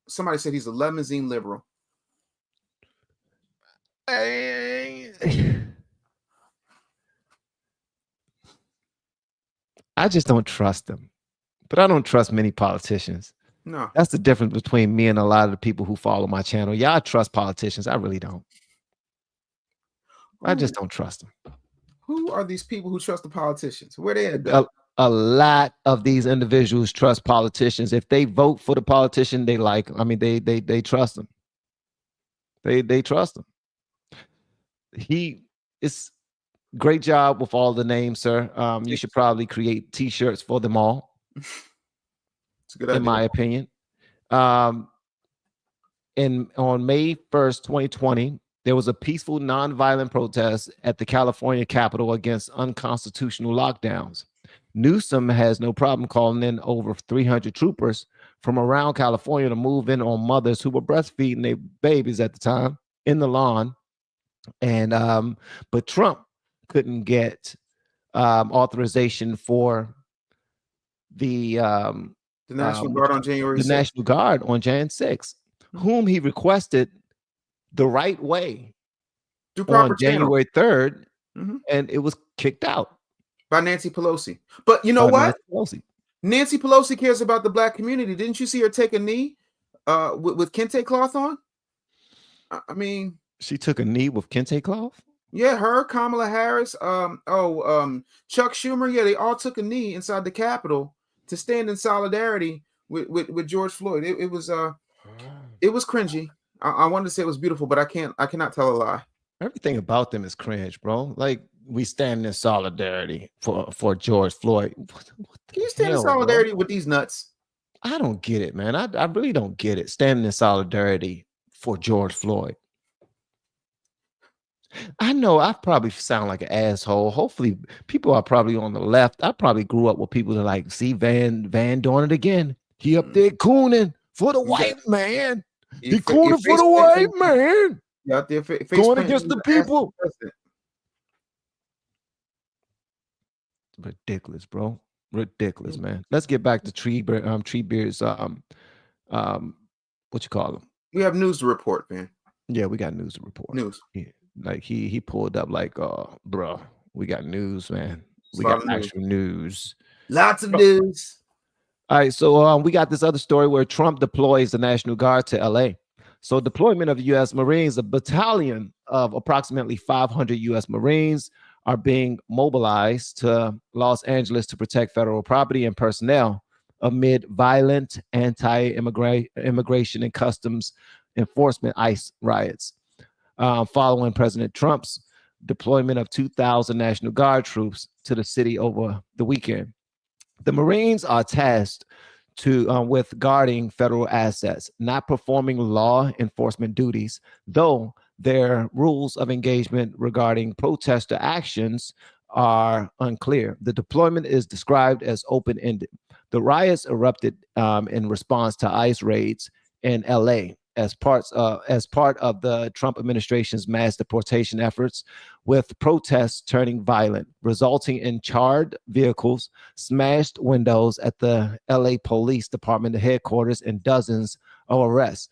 Somebody said he's a limousine liberal. I just don't trust them. But I don't trust many politicians. No. That's the difference between me and a lot of the people who follow my channel. Y'all trust politicians. I really don't. I just don't trust them. Who are these people who trust the politicians? Where they at? A lot of these individuals trust politicians. If they vote for the politician they like, I mean, they trust them. They trust him. It's great job with all the names, sir. You should probably create T-shirts for them all. It's a good idea. In my opinion. On May 1st, 2020, there was a peaceful, nonviolent protest at the California Capitol against unconstitutional lockdowns. Newsom has no problem calling in over 300 troopers from around California to move in on mothers who were breastfeeding their babies at the time in the lawn. And but Trump couldn't get authorization for the National Guard on January 6th. The National Guard on Jan 6th, whom he requested the right way on January 3rd, and it was kicked out by Nancy Pelosi. But you know what? Nancy Pelosi cares about the black community. Didn't you see her take a knee with kente cloth on? I mean, she took a knee with kente cloth. Yeah, her, Kamala Harris, Chuck Schumer. Yeah, they all took a knee inside the Capitol to stand in solidarity with George Floyd. It was cringy. I wanted to say it was beautiful, but I cannot tell a lie. Everything about them is cringe, bro. Like, we stand in solidarity for George Floyd. What Can you stand in solidarity with these nuts? I don't get it, man. I really don't get it. Standing in solidarity for George Floyd. I know I probably sound like an asshole. Hopefully, people are probably on the left. I probably grew up with people that like, see Van doing it again. He up there cooning for the white man. He cooning for the white man. Out there going against the people. Ridiculous, bro. Ridiculous, man. Let's get back to Treebeard's what you call him? We have news to report, man. Yeah, we got news to report. News. Yeah. Like he pulled up like, bro, we got news, man. We got actual news. Lots of news. All right, so we got this other story where Trump deploys the National Guard to LA. So deployment of U.S. Marines, a battalion of approximately 500 U.S. Marines are being mobilized to Los Angeles to protect federal property and personnel amid violent anti-immigration and customs enforcement ICE riots. Following President Trump's deployment of 2,000 National Guard troops to the city over the weekend. The Marines are tasked with guarding federal assets, not performing law enforcement duties, though their rules of engagement regarding protester actions are unclear. The deployment is described as open-ended. The riots erupted in response to ICE raids in LA as part of the Trump administration's mass deportation efforts, with protests turning violent, resulting in charred vehicles, smashed windows at the LA Police Department headquarters, and dozens of arrests.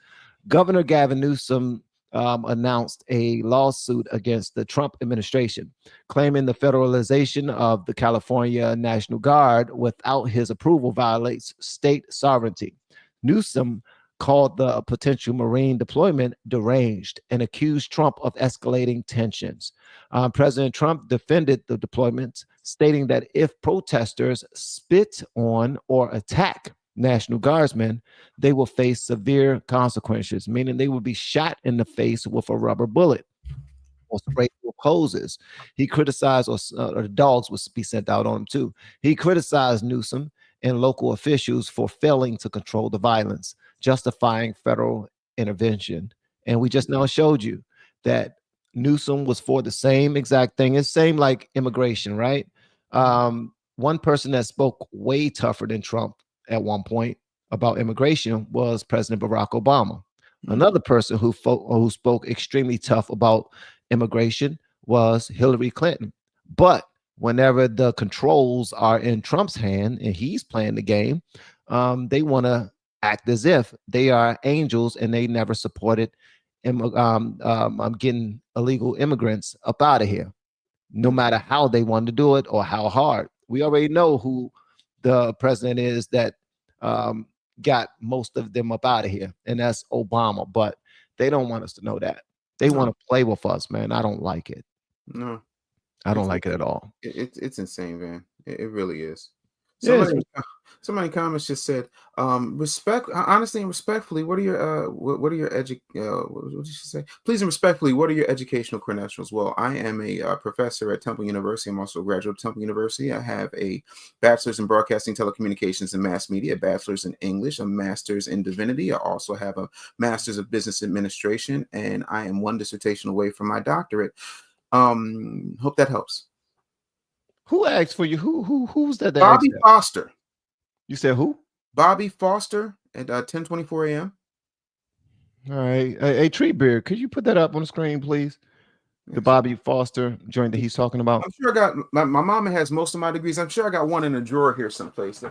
Governor Gavin Newsom announced a lawsuit against the Trump administration, claiming the federalization of the California National Guard without his approval violates state sovereignty. Newsom called the potential Marine deployment deranged and accused Trump of escalating tensions. President Trump defended the deployment, stating that if protesters spit on or attack National Guardsmen, they will face severe consequences, meaning they will be shot in the face with a rubber bullet or sprayed with hoses. He criticized, or the dogs would be sent out on him too. He criticized Newsom and local officials for failing to control the violence, justifying federal intervention. And we just now showed you that Newsom was for the same exact thing. It's same like immigration, right? One person that spoke way tougher than Trump at one point about immigration was President Barack Obama. Another person who spoke extremely tough about immigration was Hillary Clinton. But whenever the controls are in Trump's hand and he's playing the game, they want to act as if they are angels and they never supported getting illegal immigrants up out of here, no matter how they want to do it or how hard. We already know who the president is that got most of them up out of here, and that's Obama. But they don't want us to know that. They want to play with us, man. I don't like it. No, I don't like it at all. It's insane, man. It really is. Somebody in comments just said, honestly and respectfully, what did she say? Please and respectfully, what are your educational credentials? Well, I am a professor at Temple University. I'm also a graduate of Temple University. I have a bachelor's in broadcasting, telecommunications, and mass media, a bachelor's in English, a master's in divinity. I also have a master's of business administration, and I am one dissertation away from my doctorate. Hope that helps. Who asked for you? Who's that? Bobby Foster. You said who? Bobby Foster at 10:24 a.m. All right. Hey, Treebeard, could you put that up on the screen, please? The Bobby Foster joint that he's talking about. I'm sure I got my mama has most of my degrees. I'm sure I got one in a drawer here someplace.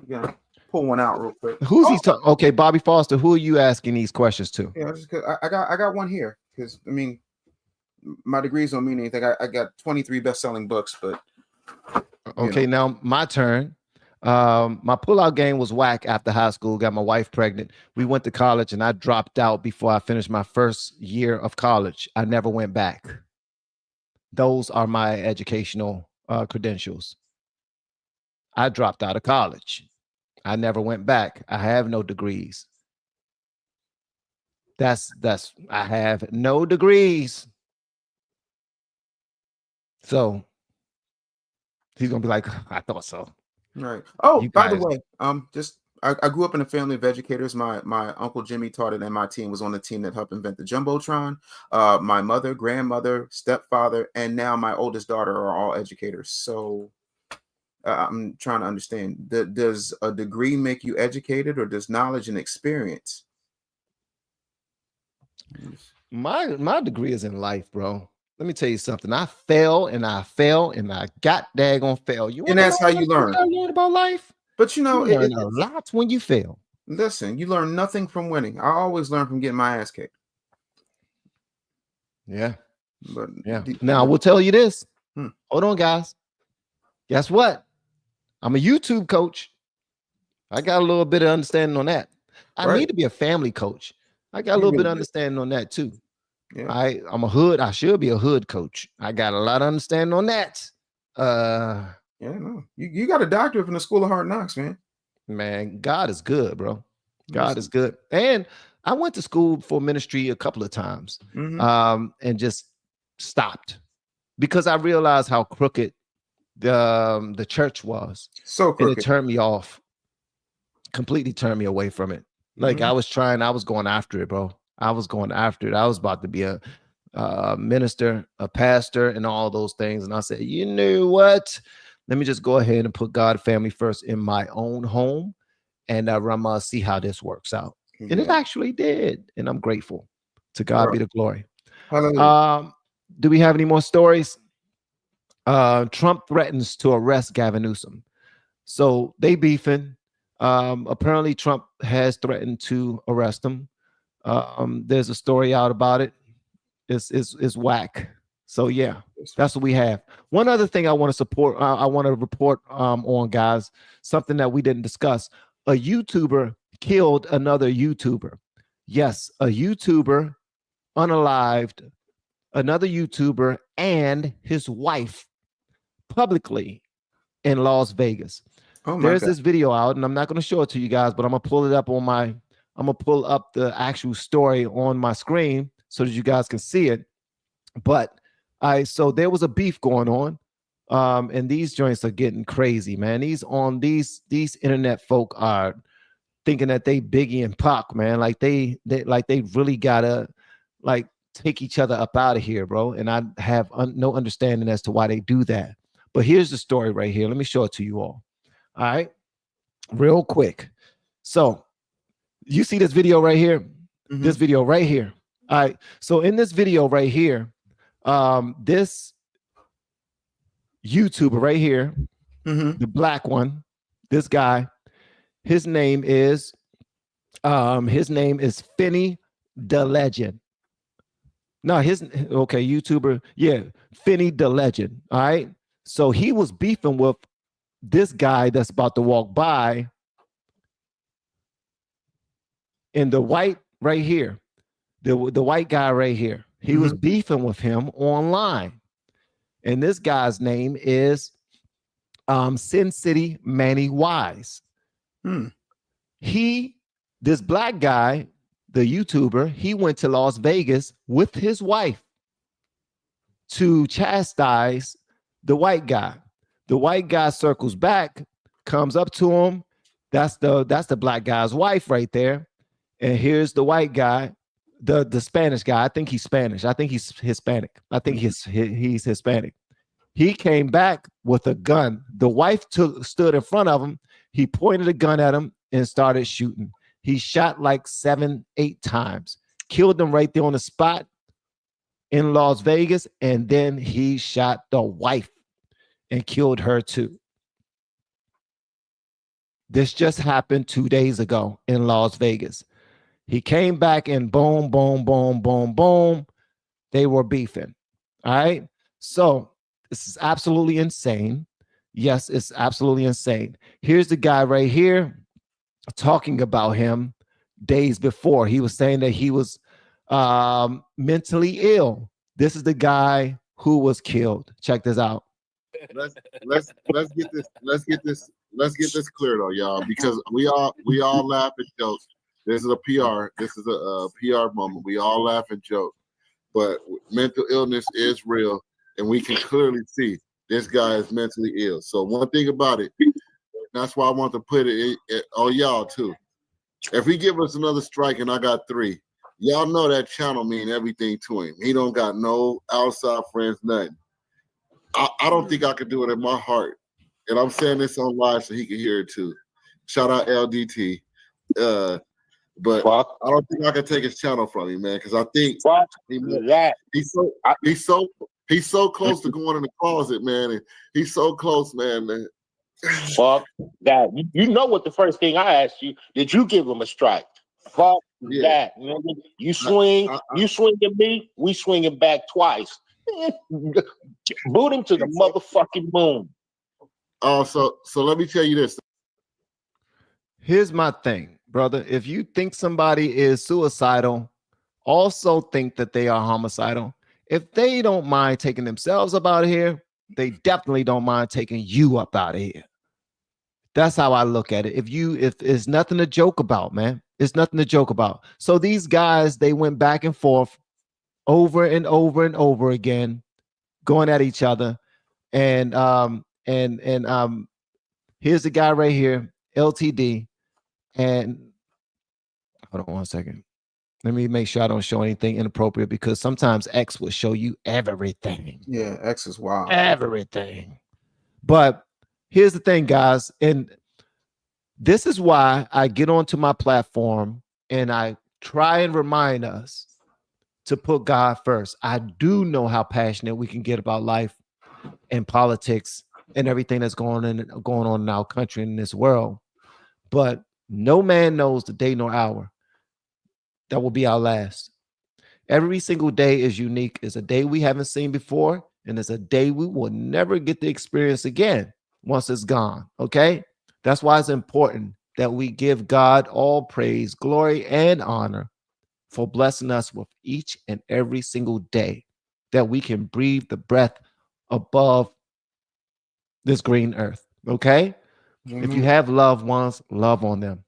Yeah, pull one out real quick. Who's he talking? Okay, Bobby Foster. Who are you asking these questions to? Yeah, I got one here because I mean, my degrees don't mean anything. I got 23 best-selling books, but okay, now my turn. My pullout game was whack after high school. Got my wife pregnant. We went to college, and I dropped out before I finished my first year of college. I never went back. Those are my educational credentials. I dropped out of college. I never went back. I have no degrees. That's I have no degrees. So he's gonna be like, I thought so. Right. Oh, You by the guys- way, I grew up in a family of educators. My uncle Jimmy taught at MIT and was on the team that helped invent the Jumbotron. My mother, grandmother, stepfather, and now my oldest daughter are all educators. So I'm trying to understand. Does a degree make you educated, or does knowledge and experience? My degree is in life, bro. Let me tell you something. I fell and I fell and I got daggone fail. You And that's how you learn. Learn about life. But you know, you learn a lot when you fail. Listen, you learn nothing from winning. I always learn from getting my ass kicked. Yeah. But yeah. Now I will tell you this. Hold on, guys. Guess what? I'm a YouTube coach. I got a little bit of understanding on that. I need to be a family coach. I got a little bit of understanding on that too. Yeah. I'm a hood. I should be a hood coach. I got a lot of understanding on that. Yeah, no. You got a doctorate from the School of Hard Knocks, man. Man, God is good, bro. God is good. And I went to school for ministry a couple of times, and just stopped because I realized how crooked the church was. So crooked. And it turned me off. Completely turned me away from it. Like I was going after it, bro. I was going after it. I was about to be a minister, a pastor, and all those things. And I said, you know what? Let me just go ahead and put God, family first in my own home, and I'm see how this works out. And it actually did. And I'm grateful. To God be the glory. Do we have any more stories? Trump threatens to arrest Gavin Newsom. So they beefing. Apparently Trump has threatened to arrest him. There's a story out about it. It's whack. So yeah, that's what we have. One other thing I want to support, I want to report on, guys, something that we didn't discuss. A YouTuber killed another YouTuber. Yes, a YouTuber unalived another YouTuber and his wife publicly in Las Vegas. There's this video out, and I'm not going to show it to you guys, but I'm gonna pull it up on I'm gonna pull up the actual story on my screen so that you guys can see it. But so there was a beef going on, and these joints are getting crazy, man. These internet folk are thinking that they Biggie and Pac, man. Like they really gotta like take each other up out of here, bro. And I have no understanding as to why they do that. But here's the story right here. Let me show it to you all. All right, real quick. So you see this video right here? This video right here. All right. So in this video right here, this YouTuber right here, the black one, this guy, his name is Finney the Legend. No, YouTuber, yeah, Finney the Legend. All right. So he was beefing with this guy that's about to walk by in the white right here, the white guy right here. He was beefing with him online, and this guy's name is Sin City Manny Wise. This black guy, the YouTuber, he went to Las Vegas with his wife to chastise the white guy. The white guy circles back, comes up to him. That's the black guy's wife right there. And here's the white guy, the Spanish guy. I think he's Spanish. I think he's Hispanic. I think he's Hispanic. He came back with a gun. The wife stood in front of him. He pointed a gun at him and started shooting. He shot like 7-8 times, killed them right there on the spot in Las Vegas. And then he shot the wife and killed her too. This just happened 2 days ago in Las Vegas. He came back and boom, boom, boom, boom, boom. They were beefing. All right. So this is absolutely insane. Yes, it's absolutely insane. Here's the guy right here talking about him days before. He was saying that he was mentally ill. This is the guy who was killed. Check this out. Let's get this clear though, y'all, because we all laugh and joke. This is a PR moment. We all laugh and joke, but mental illness is real, and we can clearly see this guy is mentally ill. So one thing about it, that's why I want to put it on y'all too. If he give us another strike and I got 3, y'all know that channel mean everything to him. He don't got no outside friends, nothing. I don't think I could do it in my heart. And I'm saying this on live so he can hear it too. Shout out LDT. But I don't think I can take his channel from him, man, because I think he's so close to going in the closet, man. And he's so close, man. Fuck that. You know what the first thing I asked you, did you give him a strike? Fuck that. You swing at me, we swinging back twice. Boot him to the motherfucking moon. Oh, so let me tell you this. Here's my thing, brother. If you think somebody is suicidal, also think that they are homicidal. If they don't mind taking themselves up out of here, they definitely don't mind taking you up out of here. That's how I look at it. If it's nothing to joke about, man, it's nothing to joke about. So these guys, they went back and forth over and over and over again, going at each other. And here's the guy right here, LTD. And hold on one second. Let me make sure I don't show anything inappropriate, because sometimes X will show you everything. Yeah, X is wild. Everything. But here's the thing, guys. And this is why I get onto my platform and I try and remind us to put God first. I do know how passionate we can get about life and politics and everything that's going on in our country and in this world. But no man knows the day nor hour that will be our last. Every single day is unique. It's a day we haven't seen before, and it's a day we will never get to experience again once it's gone, okay? That's why it's important that we give God all praise, glory, and honor for blessing us with each and every single day that we can breathe the breath above this green earth, okay? If you have loved ones, love on them.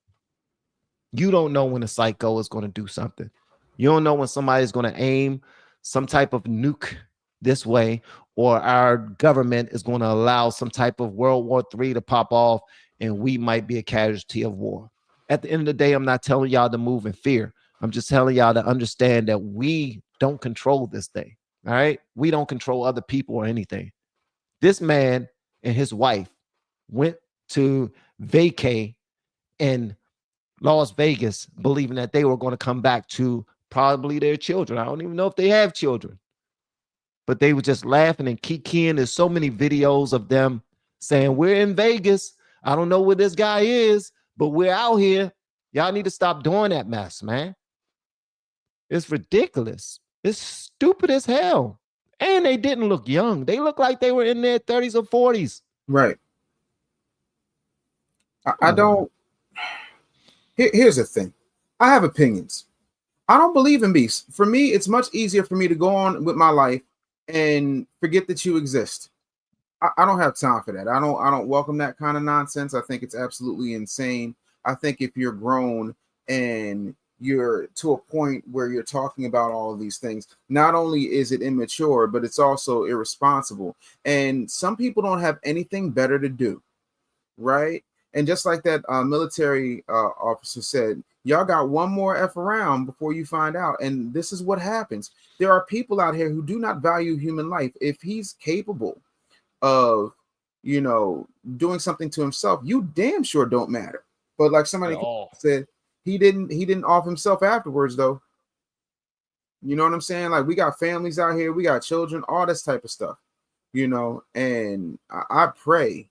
You don't know when a psycho is going to do something. You don't know when somebody is going to aim some type of nuke this way, or our government is going to allow some type of World War III to pop off and we might be a casualty of war. At the end of the day, I'm not telling y'all to move in fear. I'm just telling y'all to understand that we don't control this thing. All right. We don't control other people or anything. This man and his wife went to vacay in Las Vegas, believing that they were going to come back to probably their children. I don't even know if they have children, but they were just laughing and kikiing. There's so many videos of them saying, we're in Vegas. I don't know where this guy is, but we're out here. Y'all need to stop doing that mess, man. It's ridiculous. It's stupid as hell. And they didn't look young. They look like they were in their 30s or 40s. Right. I don't. Here's the thing. I have opinions. I don't believe in beasts. For me, it's much easier for me to go on with my life and forget that you exist. I don't have time for that. I don't welcome that kind of nonsense. I think it's absolutely insane. I think if you're grown and you're to a point where you're talking about all of these things, not only is it immature, but it's also irresponsible. And some people don't have anything better to do, right? And just like that military officer said, y'all got one more F around before you find out. And this is what happens. There are people out here who do not value human life. If he's capable of, doing something to himself, you damn sure don't matter. But like somebody said, he didn't off himself afterwards, though. You know what I'm saying? Like, we got families out here, we got children, all this type of stuff, and I pray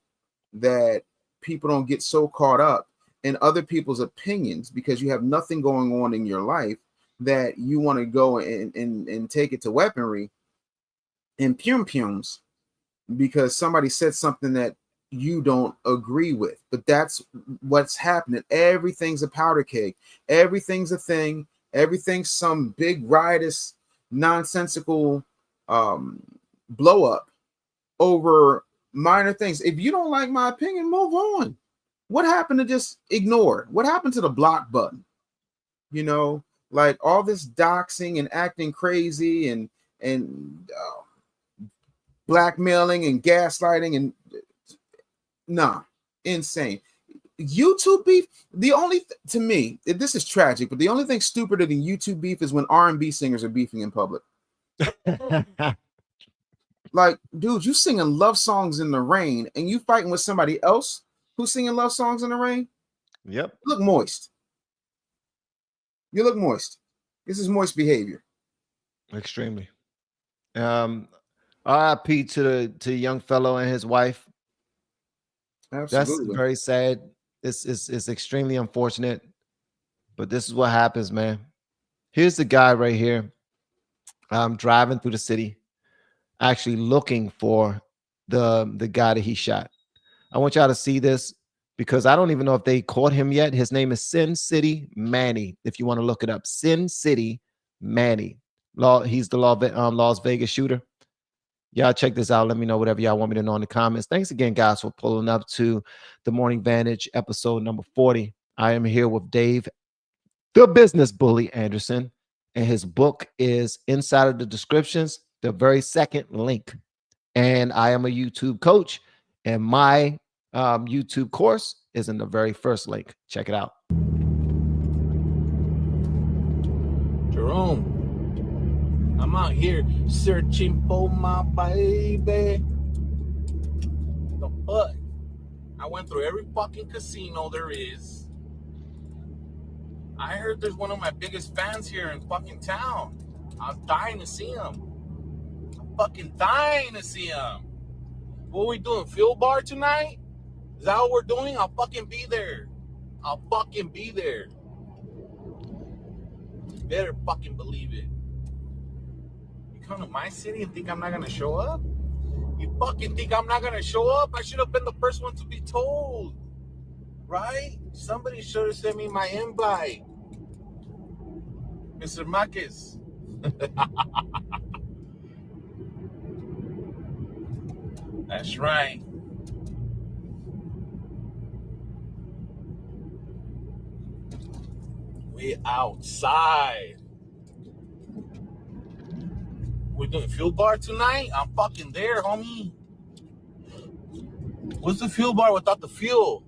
that people don't get so caught up in other people's opinions because you have nothing going on in your life that you want to go and take it to weaponry and pums because somebody said something that you don't agree with. But that's what's happening. Everything's a powder keg. Everything's a thing. Everything's some big riotous, nonsensical blow up over minor things. If you don't like my opinion, move on. What happened to just ignore? What happened to the block button? You know, like all this doxing and acting crazy and blackmailing and gaslighting and insane. YouTube beef, the only to me, this is tragic, but the only thing stupider than YouTube beef is when R&B singers are beefing in public. Like, dude, you singing love songs in the rain and you fighting with somebody else who's singing love songs in the rain? Yep. You look moist. You look moist. This is moist behavior. Extremely. RIP to the young fellow and his wife. Absolutely. That's very sad. It's extremely unfortunate, but this is what happens, man. Here's the guy right here. I'm driving through the city, actually looking for the guy that he shot. I want y'all to see this because I don't even know if they caught him yet. His name is Sin City Manny. If you want to look it up, Sin City Manny. He's the Las Vegas shooter. Y'all check this out. Let me know whatever y'all want me to know in the comments. Thanks again, guys, for pulling up to the Morning Vantage episode number 40. I am here with Dave, the business bully Anderson, and his book is inside of the descriptions, the very second link. And I am a YouTube coach, and my YouTube course is in the very first link. Check it out. Jerome, I'm out here searching for my baby. The fuck? I went through every fucking casino there is. I heard there's one of my biggest fans here in fucking town. I was dying to see him. I'm fucking dying to see him. What are we doing? Field bar tonight? Is that what we're doing? I'll fucking be there. I'll fucking be there. You better fucking believe it. You come to my city and think I'm not gonna show up? You fucking think I'm not gonna show up? I should have been the first one to be told. Right? Somebody should have sent me my invite. Mr. Marquez. That's right. We outside. We're doing fuel bar tonight? I'm fucking there, homie. What's the fuel bar without the fuel?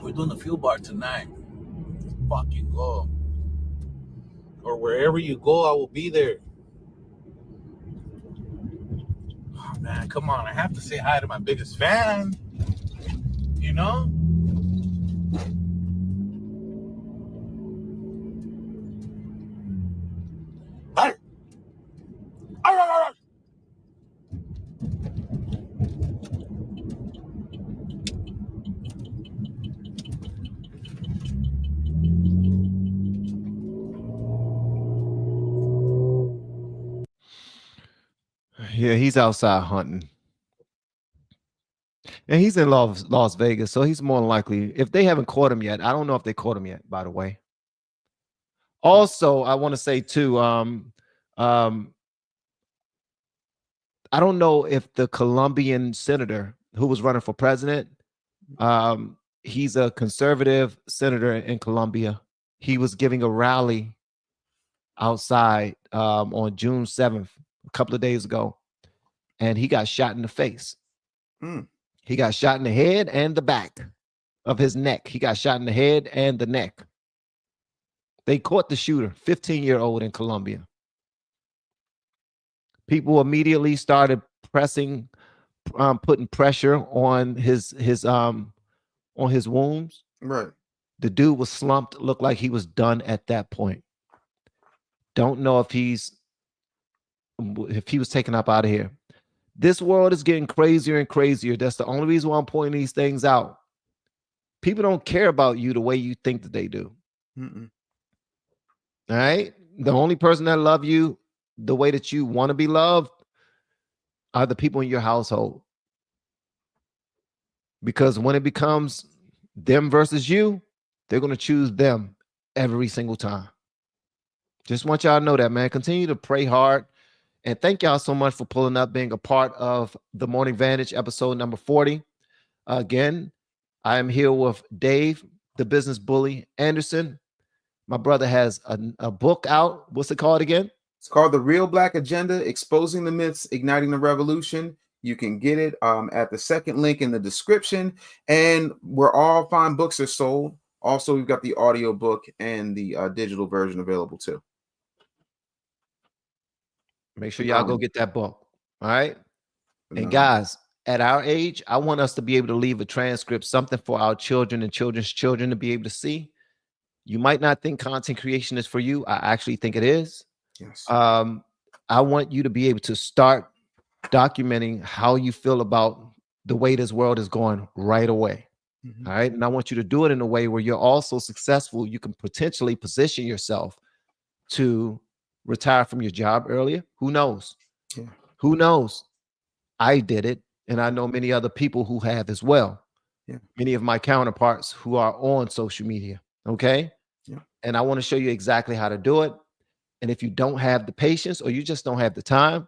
We're doing the fuel bar tonight. Fucking go. Or wherever you go, I will be there. Oh, man, come on. I have to say hi to my biggest fan. You know? Hey! Yeah, he's outside hunting. And he's in Las Vegas, so he's more than likely, if they haven't caught him yet, I don't know if they caught him yet, by the way. Also, I want to say too, I don't know if the Colombian senator who was running for president, he's a conservative senator in Colombia. He was giving a rally outside on June 7th, a couple of days ago, and he got shot in the face. He got shot in the head and the back of his neck. He got shot in the head and the neck. They caught the shooter, 15-year-old in Colombia. People immediately started putting pressure on his wounds. Right. The dude was slumped, looked like he was done at that point. Don't know if he was taken up out of here. This world is getting crazier and crazier. That's the only reason why I'm pointing these things out. People don't care about you the way you think that they do. All right? The only person that love you the way that you want to be loved are the people in your household. Because when it becomes them versus you, they're going to choose them every single time. Just want y'all to know that, man. Continue to pray hard. And thank y'all so much for pulling up, being a part of the Morning Vantage episode number 40. Again, I am here with Dave, the business bully, Anderson. My brother has a book out. What's it called again? It's called The Real Black Agenda, Exposing the Myths, Igniting the Revolution. You can get it at the second link in the description. And where all fine books are sold. Also, we've got the audio book and the digital version available too. Make sure y'all go get that book. All right. And guys, at our age, I want us to be able to leave a transcript, something for our children and children's children to be able to see. You might not think content creation is for you. I actually think it is. Yes. I want you to be able to start documenting how you feel about the way this world is going right away. Mm-hmm. All right. And I want you to do it in a way where you're also successful. You can potentially position yourself to retire from your job earlier. Who knows? Yeah. Who knows? I did it. And I know many other people who have as well. Yeah. Many of my counterparts who are on social media. Okay. Yeah. And I want to show you exactly how to do it. And if you don't have the patience or you just don't have the time,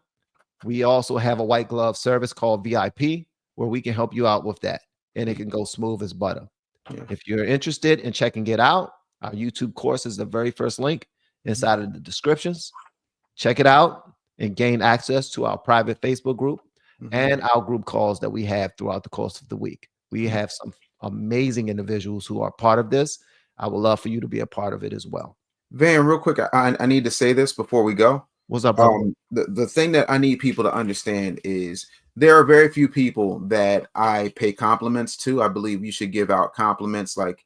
we also have a white glove service called VIP where we can help you out with that. And it can go smooth as butter. Yeah. If you're interested in checking it out, our YouTube course is the very first link inside of the descriptions. Check it out and gain access to our private Facebook group and our group calls that we have throughout the course of the week. We have some amazing individuals who are part of this. I would love for you to be a part of it as well. Van, real quick, I need to say this before we go. What's up, bro? The thing that I need people to understand is there are very few people that I pay compliments to. I believe you should give out compliments like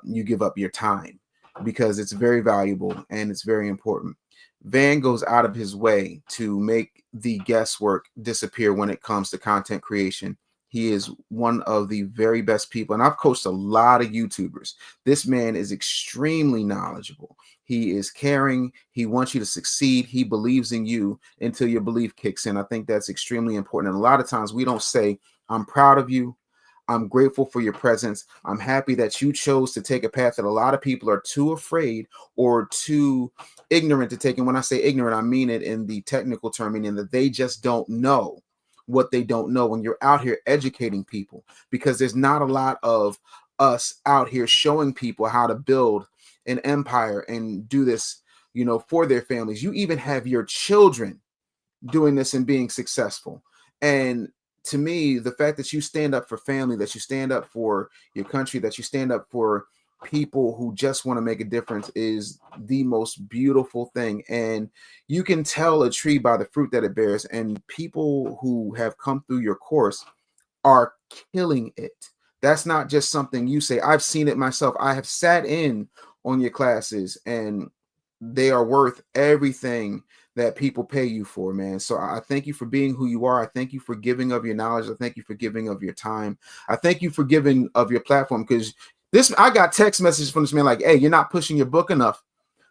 you give up your time because it's very valuable and it's very important. Van goes out of his way to make the guesswork disappear when it comes to content creation. He is one of the very best people, and I've coached a lot of YouTubers. This man is extremely knowledgeable. He is caring. He wants you to succeed. He believes in you until your belief kicks in. I think that's extremely important. And a lot of times we don't say, I'm proud of you. I'm grateful for your presence. I'm happy that you chose to take a path that a lot of people are too afraid or too ignorant to take. And when I say ignorant, I mean it in the technical term, meaning that they just don't know what they don't know when you're out here educating people, because there's not a lot of us out here showing people how to build an empire and do this, you know, for their families. You even have your children doing this and being successful. And to me, the fact that you stand up for family, that you stand up for your country, that you stand up for people who just want to make a difference is the most beautiful thing. And you can tell a tree by the fruit that it bears. And people who have come through your course are killing it. That's not just something you say. I've seen it myself. I have sat in on your classes and they are worth everything that people pay you for, man. So I thank you for being who you are. I thank you for giving of your knowledge. I thank you for giving of your time. I thank you for giving of your platform, because I got text messages from this man like, hey, you're not pushing your book enough.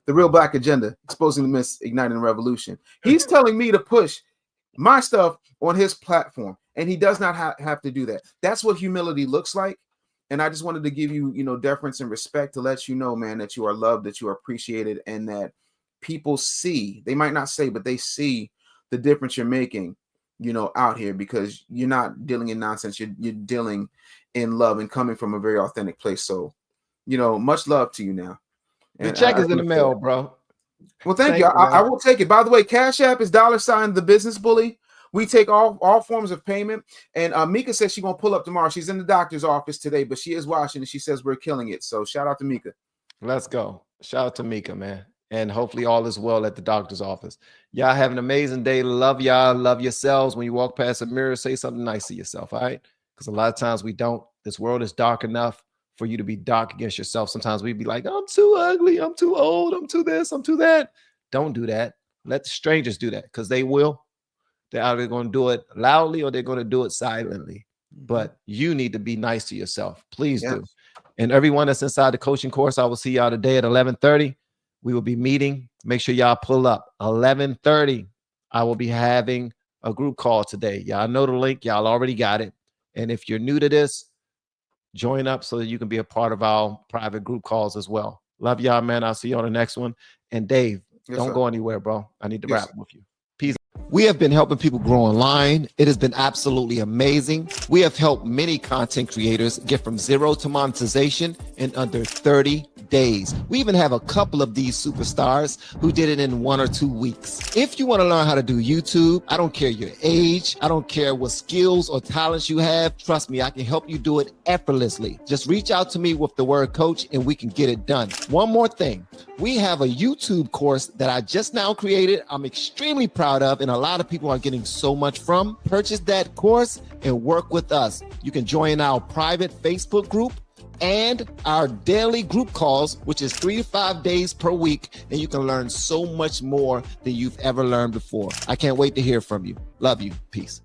The Real Black Agenda, Exposing the Myths, Igniting the Revolution. He's telling me to push my stuff on his platform, and he does not have to do that. That's what humility looks like. And I just wanted to give you, deference and respect to let you know, man, that you are loved, that you are appreciated, and that people see, they might not say, but they see the difference you're making, out here, because you're not dealing in nonsense. You're dealing in love and coming from a very authentic place. So, much love to you now. The check is in the mail, bro. Well, thank you. I will take it. By the way, Cash App is $ the business bully. We take all forms of payment. And Mika says she's going to pull up tomorrow. She's in the doctor's office today, but she is watching and she says we're killing it. So shout out to Mika. Let's go. Shout out to Mika, man. And hopefully all is well at the doctor's office. Y'all have an amazing day. Love y'all. Love yourselves. When you walk past a mirror, say something nice to yourself, all right? Because a lot of times we don't. This world is dark enough for you to be dark against yourself. Sometimes we'd be like, I'm too ugly. I'm too old. I'm too this. I'm too that. Don't do that. Let the strangers do that, because they will. They're either going to do it loudly or they're going to do it silently. But you need to be nice to yourself. Please do. And everyone that's inside the coaching course, I will see y'all today at 11:30. We will be meeting Make sure y'all pull up. 11:30, I will be having a group call today. Y'all know the link. Y'all already got it. And if you're new to this, join up so that you can be a part of our private group calls as well. Love y'all, man. I'll see you on the next one. And Dave, don't go anywhere, bro. I need to wrap with you. Peace. We have been helping people grow online. It has been absolutely amazing. We have helped many content creators get from zero to monetization in under 30 days. We even have a couple of these superstars who did it in 1 or 2 weeks. If you want to learn how to do YouTube, I don't care your age, I don't care what skills or talents you have. Trust me, I can help you do it effortlessly. Just reach out to me with the word coach and we can get it done. One more thing. We have a YouTube course that I just now created. I'm extremely proud of, and a lot of people are getting so much from. Purchase that course and work with us. You can join our private Facebook group and our daily group calls, which is 3 to 5 days per week, and you can learn so much more than you've ever learned before. I can't wait to hear from you. Love you. Peace.